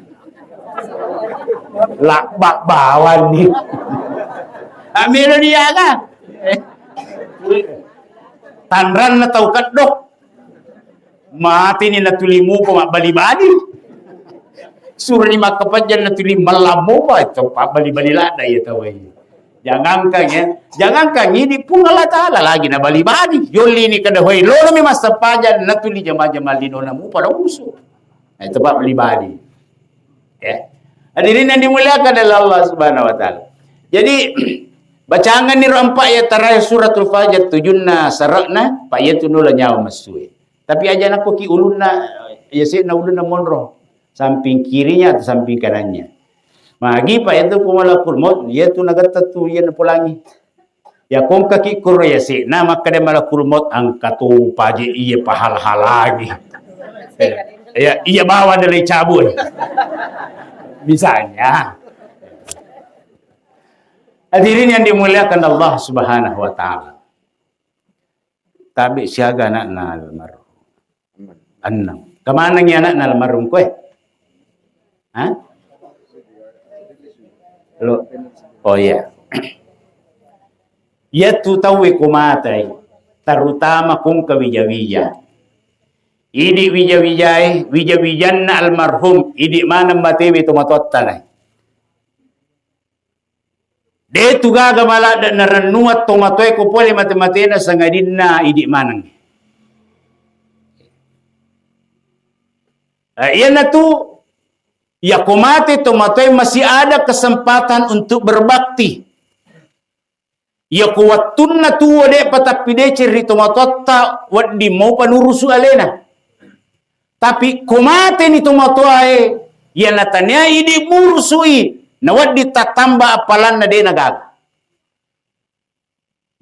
Lakbak bawan ni. Ambil dia kan. Tanran na tau kadok. Mati ni natulimu ko bali-bali. Suruh ni makapajan natuli malamu ba ito pa bali-bali lada ya tawai. Jangankan ini pun Allah Ta'ala lagi na bali-bali. Yoli ni kada hoy lo mi masapajan natuli jama-jama lino na mu pada uso. Itu pak bali-bali. Ya. Hadirin yang dimuliakan oleh Allah Subhanahu wa taala. Jadi bacangan ni rampak ya terakhir suratul Fajr tujunna sarakna pak ya tunula nyawa masui. Tapi aja aku ki ulunna ya na ulunna monro samping kirinya atau samping kanannya. Magi pak itu pumalakul maut ya tu nagata tu ya napulangi. Ya kong kaki kuro ya na maka de malakul maut angkatu paje iya pahal-hal lagi. Ya iya bawa dari cabul. Misalnya. Hadirin yang dimuliakan Allah Subhanahu wa taala. Tabi siaga anak na almarhum. Annam. Kemana ni anak na almarhum ko Hah? Lo. Oh ya. Ya tu tahu kumatai. Terutama kung kawija-wija. Idi wija-wijai, wija-wijan na almarhum. Idi mana matewi tumatottanay. De tu gaga malada na ranuat tomatoy ko pole matematina sa ngadin na idi manang. Iyan na tu, ya kumate tomatoy masih ada kesempatan untuk berbakti. Ya kuwatun na tu wade patapide ciri tomatotta wadi mau panurusu alena. Tapi kumate ni tomatoy, ya natanya idi murusui. Nawad ditatamba apalan na din nagag.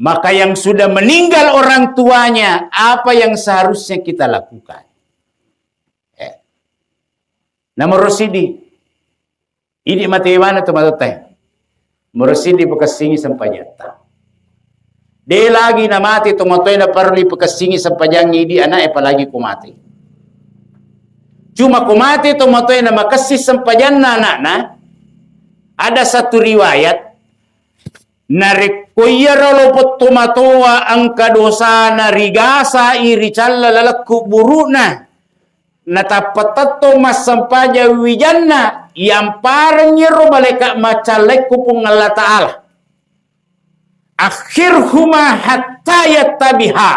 Maka yang sudah meninggal orang tuanya, apa yang seharusnya kita lakukan? Namorosidi. Ini mati mana tu matutay? Morosidi pagkasingi sampanyata. De lagi na mati tumatoy na parli pagkasingi sampanyang idi anak palagi kumati. Cuma kumati tumatoy na makasih sampayan na anak na. Ada satu riwayat narikoyara lopot tumatoa ang kadosa na rigasa iricalla lalakku buruna natapatato masampaja wijanna yang paranyiro baleka macalekku pung Allah Ta'ala akhirhuma hatta yattabiha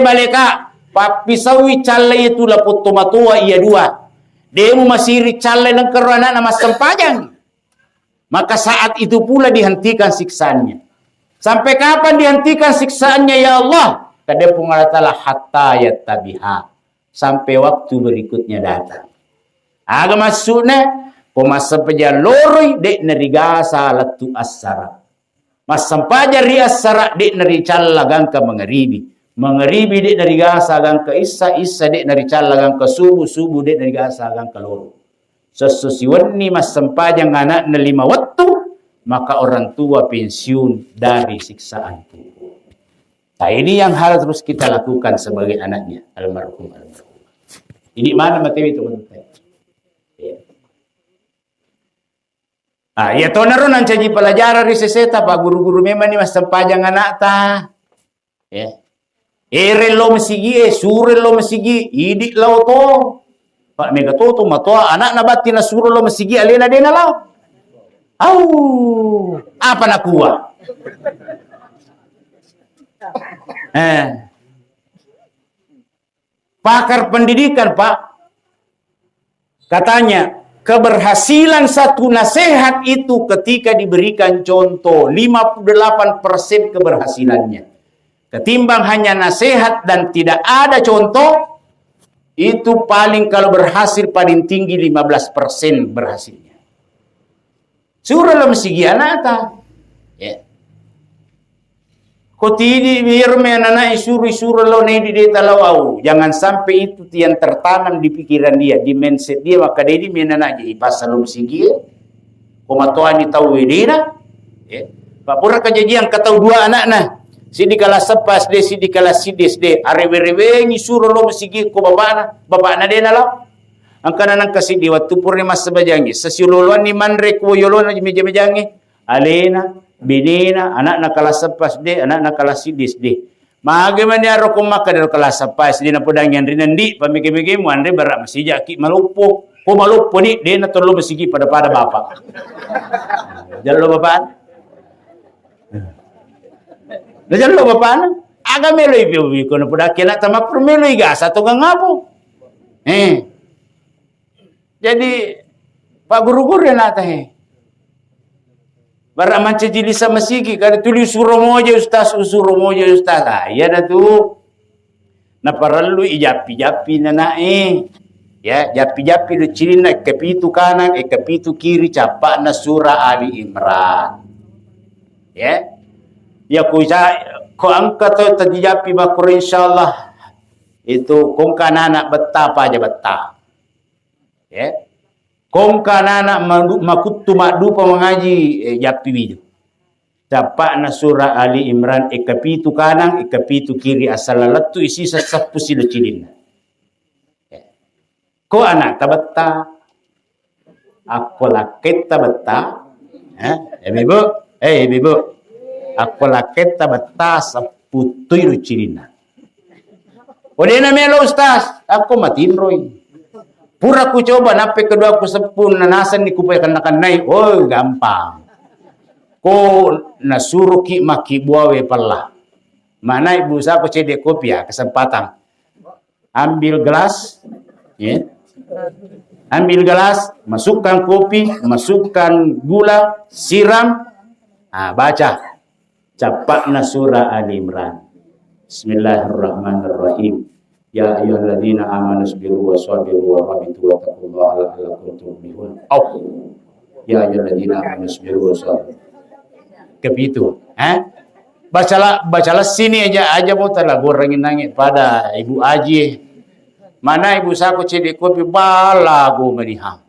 baleka papisawi calle itu lapot tumatoa iya dua demu masih ricalle ng karana na masampajang. Maka saat itu pula dihentikan siksaannya. Sampai kapan dihentikan siksaannya ya Allah? Kada pungalatala hatta yattabiha. Sampai waktu berikutnya datang. Aga masukna pemasa peja loroi dek nerigasa latu asara. Masampaja ri asara dek nericalla gangka mengeribi. Mengeribi dek nerigasa gangka isa dek nericalla gangka subuh dek nerigasa gangka loro. Sesusiwan mas sempajang anak na 5 waktu, maka orang tua pensiun dari siksaan itu. Nah ini yang harus terus kita lakukan sebagai anaknya almarhum. Ini mana materi teman-teman? Ya toh naron ang caji pelajaran riseseta pak guru-guru memang ni mas sempajang anak ta. Ya. Lo masigi sure lo masigi idik lo to. Pak mega toto matoa anak na bati na suruh lo masigi alena dena lao. Apa nak kuah? Pakar pendidikan Pak katanya keberhasilan satu nasihat itu ketika diberikan contoh 58% keberhasilannya. Ketimbang hanya nasihat dan tidak ada contoh. Itu paling kalau berhasil paling tinggi 15% berhasilnya. Surah lo masigi anata. Ya. Kau tidi biar anak isuru lo nih di deta lo jangan sampai itu yang tertanam di pikiran dia, di mindset dia maka dia di anak jadi pasal lo masigi. Komatoan ni tahu wedina. Ya. Pak pura kejadian kata 2 anak nah. Sidi kala sepas de sidi kala sides de arewe-rewe ngi suro lo masigi ko bapak na de na lo Ang kananang kasi di waktu purnima sabajangi. Sa siululuan ni Mandre ko yolon na meja-mejangi. Alena, binina, anak na kalasapas de, anak na kalasidis de. Magaman niya ro kumaka dari kalasapas di na podangyan rin nandi. Pamigay-migay mo, Andre barak masija ki malupo. Ko malupo ni, de na tolo masigi pada bapak. Jalo bapak. Jalo bapak. Aga meloy bibi ko na podaki na tamak meloy gasa to ngapo. Jadi Pak Guru-guru na tahe. Bara manca jili sama sigi kada tulis suromoja ustaz usuromoja ustaz. Ya na tu. Na parallu ijapi-japi na ya japi-japi do cilina kapitu kanan kapitu kiri capa na surah Ali Imran. Ya. Ya ko angkat to tadijapi bakur insyaallah itu kong kanana betapa aja betapa. Ya. Kong kanana makutu madu mengaji japi bidu. Dapat na surah Ali Imran kapitu kanan kapitu kiri asal lalatu isi sesapu sila cilin. Ya. Ko anak tabata aku lakit tabata. Ibu. Aku lakit tabata saputui cilin. Odena melo ustaz, aku matinroy. Pura ku coba nape kedua ku sepun nanasan ni kupay kanakan naik. Oh gampang. Ko nasuruh ki maki buawe pala. Mana ibu saya ko cedek kopi ya kesempatan. Ambil gelas, ya. Ambil gelas, masukkan kopi, masukkan gula, siram. Baca. Capakna surah Ali Imran. Bismillahirrahmanirrahim. Ya ayyuhalladzina amanu sabiru wa sabiru wa rabitu wa taqullaha la'allakum tuflihun. Ya ayyuhalladzina amanu sabiru wa sabiru. Kepitu, bacalah sini aja mau telah gorengin nangis pada Ibu Aji. Mana ibu saku cedek kopi bala go meniha.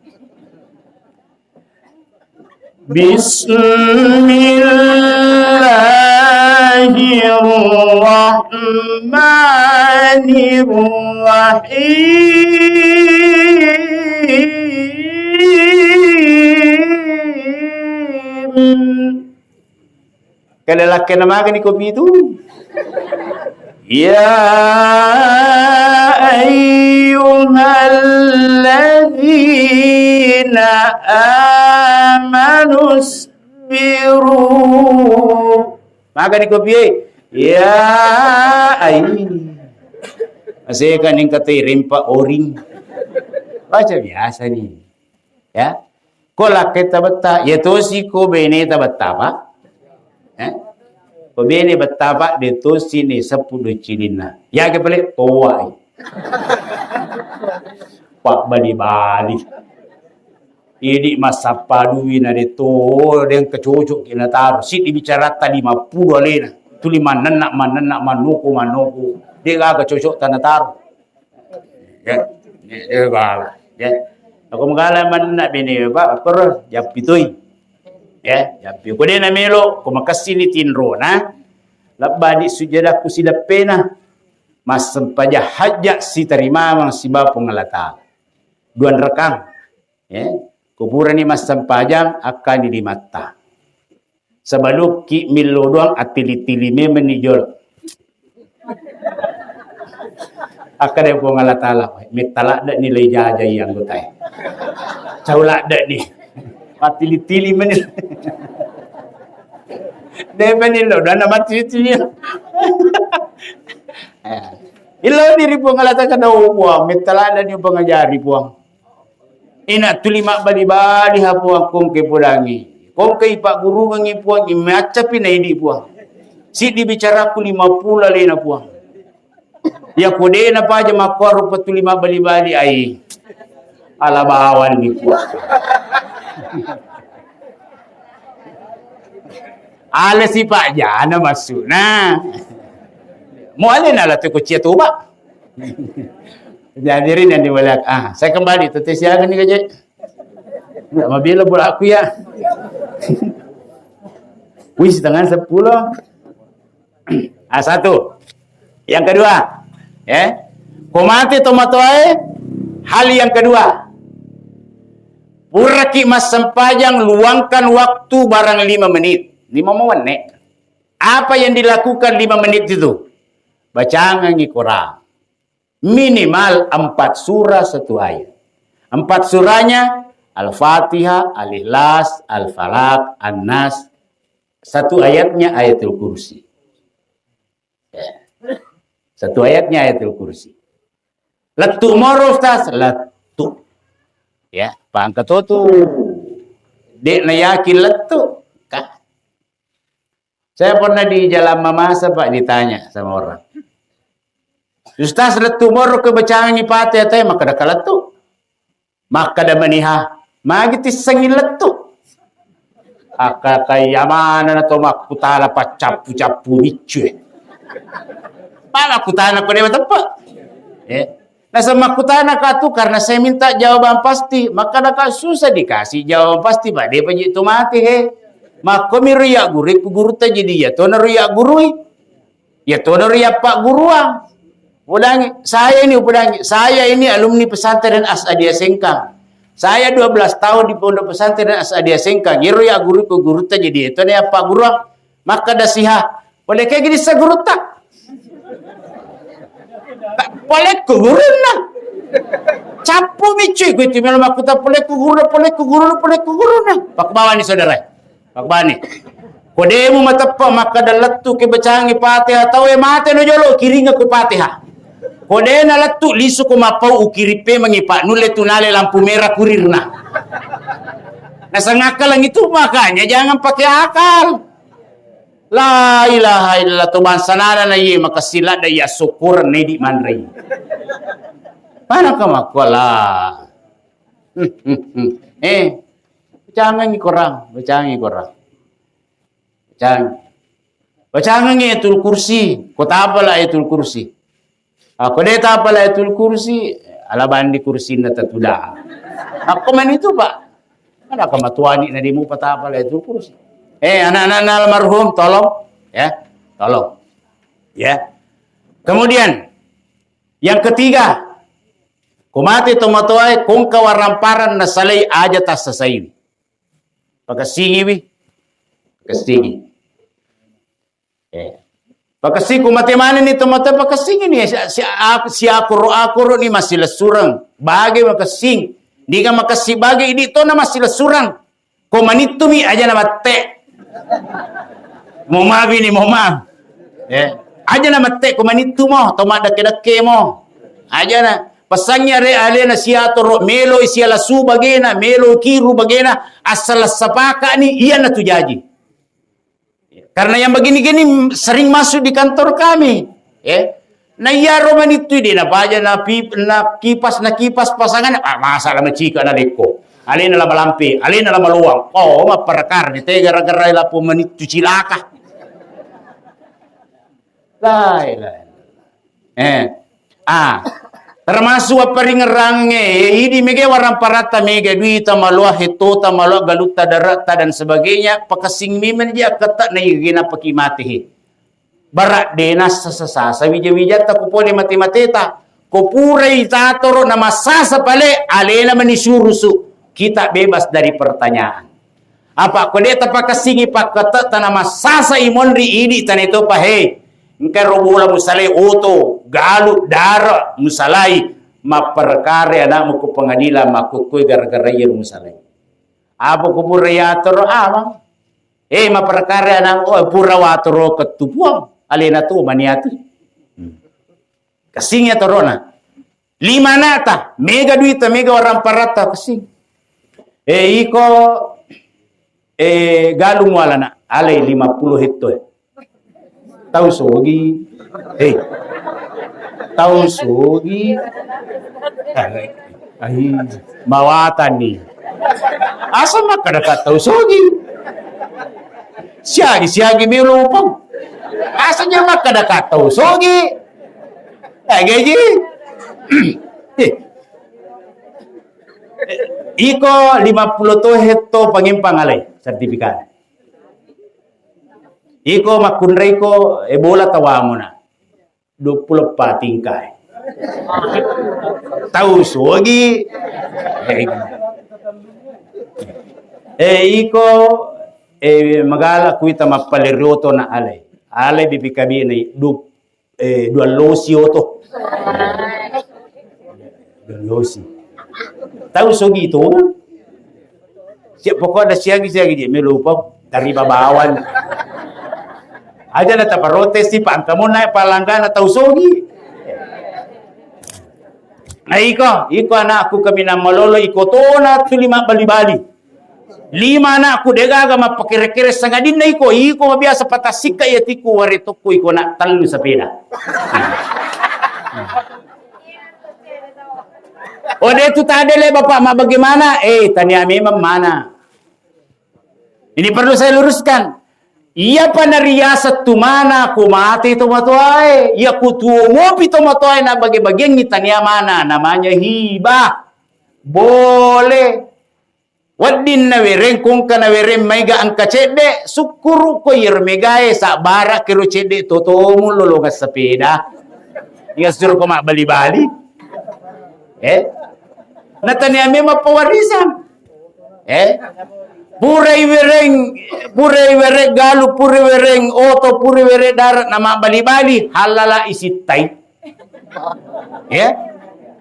Bismillahirrahmanirrahim. Kalau laki nama ni kopi itu. Ya ayyuhalladzina amanu sabiru. Maka ni kopi ya Masih kan yang kata rempa oring. Baca biasa ni. Ya. Ko laki tabata, ya tosi ko bene tabata pak. Ko bene batapa de tosi ni 10 cilina. Ya ke pelik toai. Pak bali-bali. Ini masa padui na de to den kecocok kina taruh. Si dibicara tadi 50 alena. Tu 5 nenak manuku. Dia agak cocok tanah taruh. Ya. Dia bala. Ya. Aku mengalaman nak bini pak terus japitui. Ya, japi ko din na melo ko makasini tinro na. Labadi sujadah ku sila pena. Mas sempaja hajak si terima mang siba pengalata. Duan rekang. Ya. Kuburan ni mas sempajang akan di mata. Sebelum ki milo doang atili-tili me menijol. Akan dia pengalata lah. Mitalak dak nilai jajah yang gotai. Caulak dak ni. Matili-tili menil. Dia menil lo dana matili-tili. Ilo diri pengalata kada uang, metala ada ni pengajari puang. Ina tulima bali-bali ha puang kong ke podangi. Kong ke Pak Guru ngi puang imaca pinaidi puang. Si dibicara ku 50 lena puang. Ya kode na pa aja makor patulima bali-bali ai. Ala bawan ni puang. Ala si Pak Jana masuk nah. Mau alin ala tu kucia tu Pak. Hadirin yang dimuliakan. Saya kembali tetes siaga ni gaje. Mabila bola aku ya. Wis tangan 10. Satu. Yang kedua, ya. Ko mati tomatoe Hal yang kedua, pura ki mas sempajang luangkan waktu barang 5 menit. 5 menit. Apa yang dilakukan 5 menit itu? Bacaan yang Quran. Minimal 4 surah 1 ayat. 4 surahnya Al-Fatihah, Al-Ikhlas, Al-Falaq, An-Nas. 1 ayatnya Ayatul Kursi. 1 ayatnya Ayatul Kursi. Letuk moro Ustaz, letuk. Ya, pangkat tu. Dek na yakin letuk. Kah? Saya pernah di Jalan Mamasa Pak ditanya sama orang. Ustaz letuk moro ke bacaan ni pati atay maka dah letuk. Maka dah maniha. Magiti sangin letuk. Aka kaya mana na to makutala pa capu-capu nicu. Mana kutana ko dia tepat. Nah sama kutana ka tu karena saya minta jawaban pasti, maka dah susah dikasih jawaban pasti Pak. Dia panji tu mati Maka mi riak guru ta jadi ya to na riak guru. Ya to na riak Pak guruang. Udangi, saya ini alumni pesantren As'adiyah Sengkang. Saya 12 tahun di pondok pesantren As'adiyah Sengkang. Ya riak guru ta jadi itu na Pak guruang. Maka dah siha. Boleh kayak gini sa guru tak? Boleh ku guru na. Capu mi cuy ku itu malam aku tak boleh ku guru na. Pak bawa ni saudara. Pak bani. Kodemu matapa maka dalattu ke bacangi Fatihah tahu mate no jolo kiringa ku Fatihah. Kode na lattu lisu ku mapau ukiripe mangipa nule tunale lampu merah kurirna. Nah sangakal lang itu makanya jangan pakai akal. La ilaha illallah tu sanana na ye makasila da ya syukur ne di manrei. Mana ka makola? Jangan korang. Jangan Ayatul Kursi. Kota apa lah Ayatul Kursi? Aku dia tak apa lah Ayatul Kursi. Alaban di kursi na tatuda. Aku man itu Pak. Mana ka matuani na di mo patapa lah Ayatul Kursi. Anak-anak almarhum tolong ya, tolong. Ya. Kemudian yang ketiga, kumati tomatoy kung kawaramparan na salay aja tas sasaywi. Pagkasingi wi. Pagkasingi. Pagkasing kumati manin ni tomatoy pagkasingi ni si akuro ni masih lesurang. Bagay makasing. Di ka makasing bagay dito na masih lesurang. Kumanito mi aja na mate. Moma aja na mate kumanito mo tomat dake mo aja na pasangnya re ale na siya toro melo siya lasu bagena melo kiru bagena asal sapaka ni iya na tujaji karena yang begini-gini sering masuk di kantor kami na iya roman itu di na paja na kipas pasangan masalah macika na leko alin na malampi, alin na maluwang. Oh, maparakar. Dito gara-gara ila po manitu cilaka. Termasuk apa ringerangnya. Ini mege warang parata mege duita maluah hitota maluah galuta darata dan sebagainya. Pakasing mimen dia kata na yugina pakimatihi. Barak denas sasasa. Wija-wija ta kupole mati-mateta. Kupuray tatoro na masasa pale. Alena manisurusu. Kita bebas dari pertanyaan. Apa kodeta pakasingi pakata tanama sasa imonri ini tanito pa engka robula musalai oto galu dara musalai maperkare anak mo ko pengadilan makukoy gara-gara yer musalai. Apa ko purayator amang maperkare anak purawatoro ketupuang alena tu maniati. Kasingnya torona. 5 nata mega duita mega orang parata kasing. Iko galung wala na alay 50 hektar. Tahu sogi. Tahu sogi. Ay, mawatan ni. Asa makadakat tahu sogi. Siagi may lupang. Asa niya makadakat tahu sogi. Gaji. Iko 50 hekto pangimpang alay sertifikat. Iko makunray ko bola tawamo na 24 tingkay. Tahu sogi. Iko magala kuita mapalirioto na alay. Alay bibikabi na dua losi oto. Dua losi. Tahu sogi itu? Siap pokoknya siagi dia melupa dari babawan. Aja na taparotes si pangkamu na palanggan na tahu sogi. Nah iko anak aku kami na malolo iko to na tu 5 bali-bali. 5 anak aku degaga mapakire-kire sangadin na iko mabiasa patasika yatiku warito ko iko na talu sa pena. O detu tadele bapak ma bagaimana? Tanya memang mana? Ini perlu saya luruskan. Ia panariyasat tumana kumati tumatuay. Ia kutumopi tumatuay na bagi-bagian ni tanya mana? Namanya hibah. Boleh. Wadin na wereng kung ka na wereng maiga ang kacede. Sukuru ko yermegae sa bara kiro cede totoo mo lulugas sa peda. Ia suruh ko bali-bali. Natanya memang pewarisan. Purai wereng galu, purai wereng oto, purai wereng darat nama bali-bali halala isitai.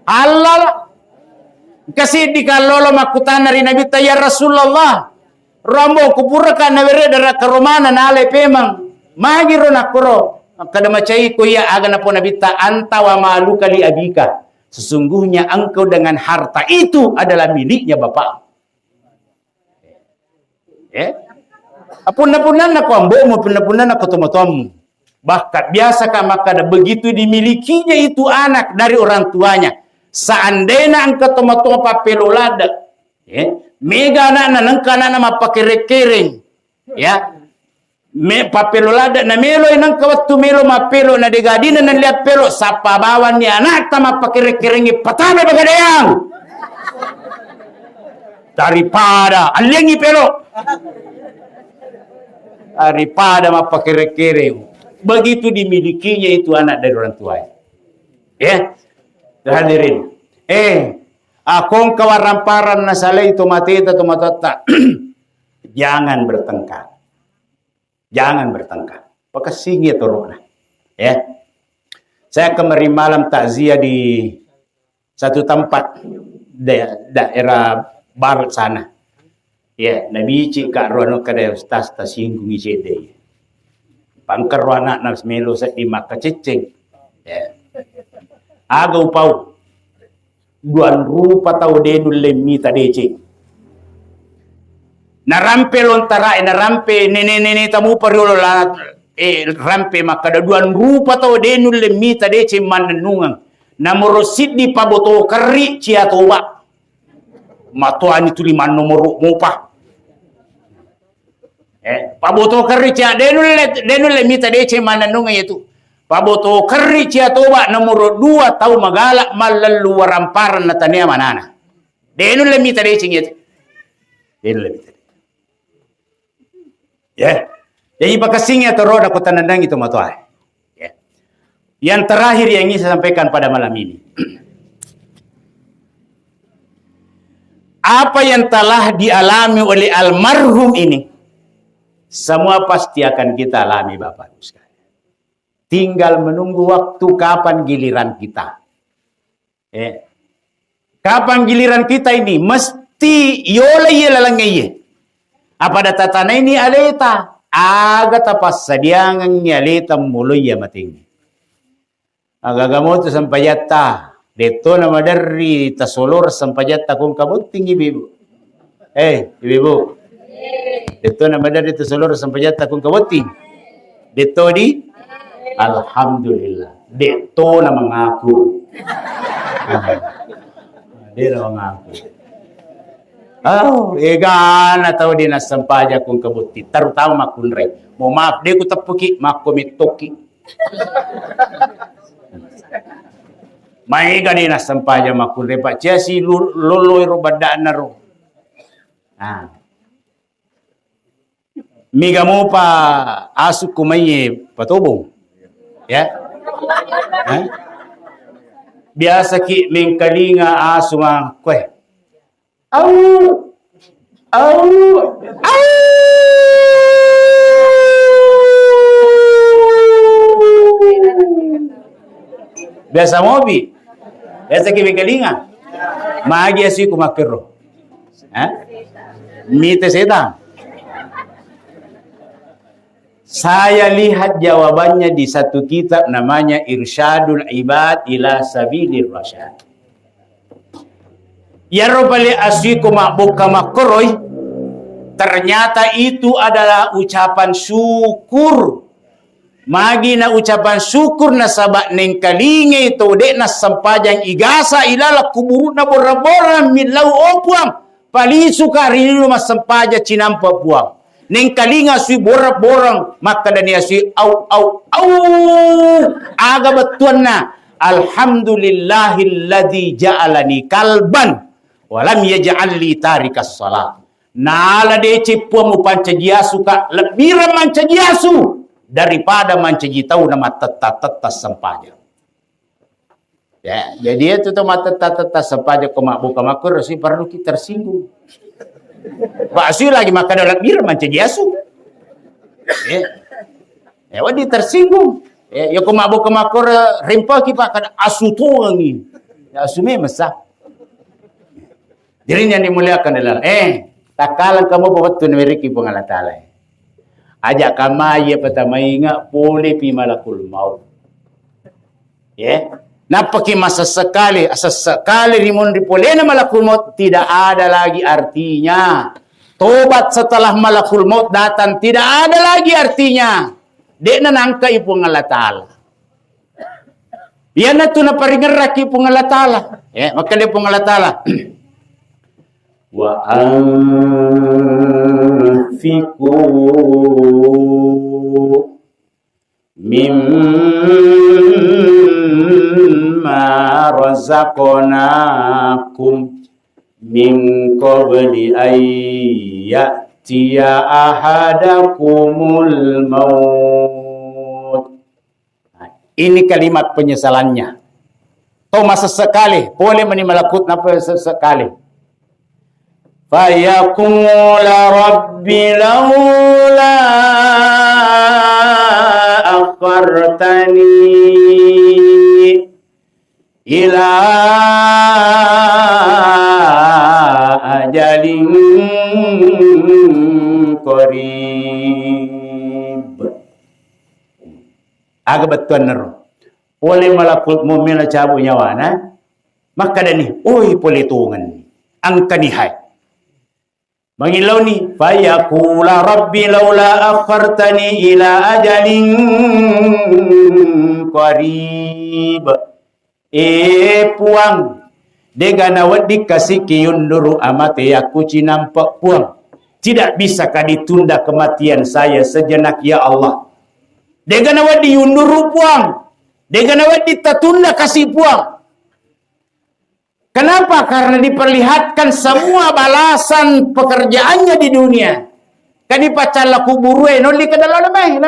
Halal. Kasi di kalolo makutana rin Nabi ya Rasulullah. Rambo kupurakan na were dara karomana na ale pemang. Magiro na kuro. Kada macai ko ya aga na po Nabi anta wa maluka li abika. Sesungguhnya engkau dengan harta itu adalah miliknya bapak. Apun-apunan ako ambo, apun-apunan ako tumatom. Bahkan biasa ka maka begitu dimilikinya itu anak dari orang tuanya. Seandainya engkau tumatom papelolada, mega anak na nangkana na mapakire-kiring, papelolada na melo inang kawat tumelo mapelo na degadina na liat pelo sa pabawan ni anak tama pakire-kiringi patame bagadayang daripada aliangi pelo daripada mapakire-kiring. Begitu dimilikinya itu anak dari orang tuanya. Hadirin, akong kawaramparan na salay tumatita tumatata. Jangan bertengkar. Jangan bertengkar. Pakasingi turun na. Saya kemarin malam takziah di satu tempat daerah barat sana. Nabici ka rono kada ustaz ta singgung isede. Pangkar anak nas melo sa di makacicing. Agaw pau. Duan rupa tau denul lemmi tadece. Narampe lontara narampe nene tamu pariolo la rampe makada duan rupa tau denul lemmi tadece mananungang. Namorosid di paboto kari cia toba. Matuani tuli man nomoro mopa. Paboto kari cia denul lemmi tadece mananungang itu. Paboto kari cia toba nomor 2 tau magala malalu waramparan na tania manana. Denul lemmi tadece ngit. Denul lemmi tadece. Jadi pakasingnya teror aku tanandang itu matuai. Yang terakhir yang ingin saya sampaikan pada malam ini. Apa yang telah dialami oleh almarhum ini, semua pasti akan kita alami Bapak Ibu sekalian. Tinggal menunggu waktu kapan giliran kita. Kapan giliran kita ini? Mesti yola lalang iye. Apa data tanah ini aleta? Aga tapas sadiangan aleta muloy ya mating. Agagamoto sampayata. Dito na madari tasolor sampayata kung kabuting ibibu. Ibibu. Dito na madari tasolor sampayata kung kabuting. Dito di alhamdulillah. Dito na mengaku. Dia na mengaku. Egana tahu dia nasampaja kung kabuti. Terutama makunre. Mau maaf dia ku tapuki makomitoki. Maiga dia nasampaja makunre pak. Ciasi loloy ro badaan na ro. Miga mo pa asuk kumaye patubong. biasa ki mengkalinga asuma kue. Au, au, au. Biasa mobi, biasa ki mengkalinga. Magi asi kumakero. Mite setan. Saya lihat jawabannya di satu kitab namanya Irsyadul Ibad ila Sabilir Rasyad. Ya Rabbali asyiku ma'buka makroy. Ternyata itu adalah ucapan syukur. Magi na ucapan syukur na sabak neng kalinge itu dek na sampajang igasa ilala kuburu na bora-bora milau opuang. Palisu ka rinu mas sampaja cinampa puang. Neng kalinga sui borak-borang maka dan ya sui au aga betuan na alhamdulillahilladzi ja'alani kalban walam yaj'al li tarikas salat nala de cipu mu pancajiasu ka lebih mancajiasu daripada mancajitau nama teta sampaja. Ya, jadi itu tuh teta sampaja ko buka makur si perlu kita tersinggung. Pak Asyur lagi makan dalam bir mancajiasu. Ya, wadi tersinggung. Ya, ko mabuk makur rimpa ki pak kada asutu ngi. Ya asume masa. Jadi yang dimuliakan adalah takalan kamu bawa tu meriki pengala taala. Ajak kama ye pertama ingat boleh pi malakul maut. Ya. Napaki masa sekali rimun dipolena malakul maut tidak ada lagi artinya. Tobat setelah malakul maut datang tidak ada lagi artinya. Dek na nangka ipung Allah Ta'ala. Yan na ito na paringarak ipung Allah Ta'ala. Maka dia ipung Allah Ta'ala. Wa anfiku mimma razaqnakum min qabli ayyatiya ahadakumul maut. Ini kalimat penyesalannya. Masa sekali boleh menimalakut napa sesekali. Fayaqula rabbi laula akhartani ila ajalin qarib. Aga betuan nero. Oleh malakut mu'min cabu nyawa na. Maka dani, oi boleh tungan. Angka nihai. Mengilau ni, fayaqula rabbi laula akhartani ila ajalin qarib. Puang degana wadi kasih kiyunduru amate aku cinampak puang. Tidak bisakah ditunda kematian saya sejenak ya Allah. Degana wadi yunduru puang. Degana wadi tatunda kasih puang. Kenapa? Karena diperlihatkan semua balasan pekerjaannya di dunia. Kani pacala kuburue no li kadalo namay.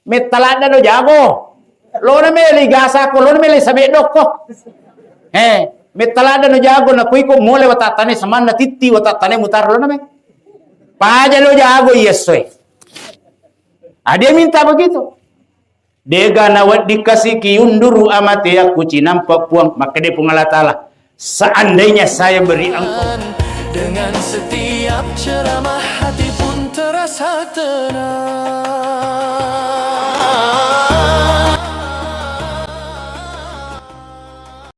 Metalada no jago. Lo na meli gasa ko, lo na meli sabi doko. Metalada no jago na kuy ko mole watatane saman na titi watatane mutar lo na me. Paja lo jago yesoy. Dia minta begitu. Dega na wad dikasih kiunduru amate aku cinampak puang maka dia pengalat Allah. Seandainya saya beri engkau dengan setiap ceramah hati pun terasa tenang.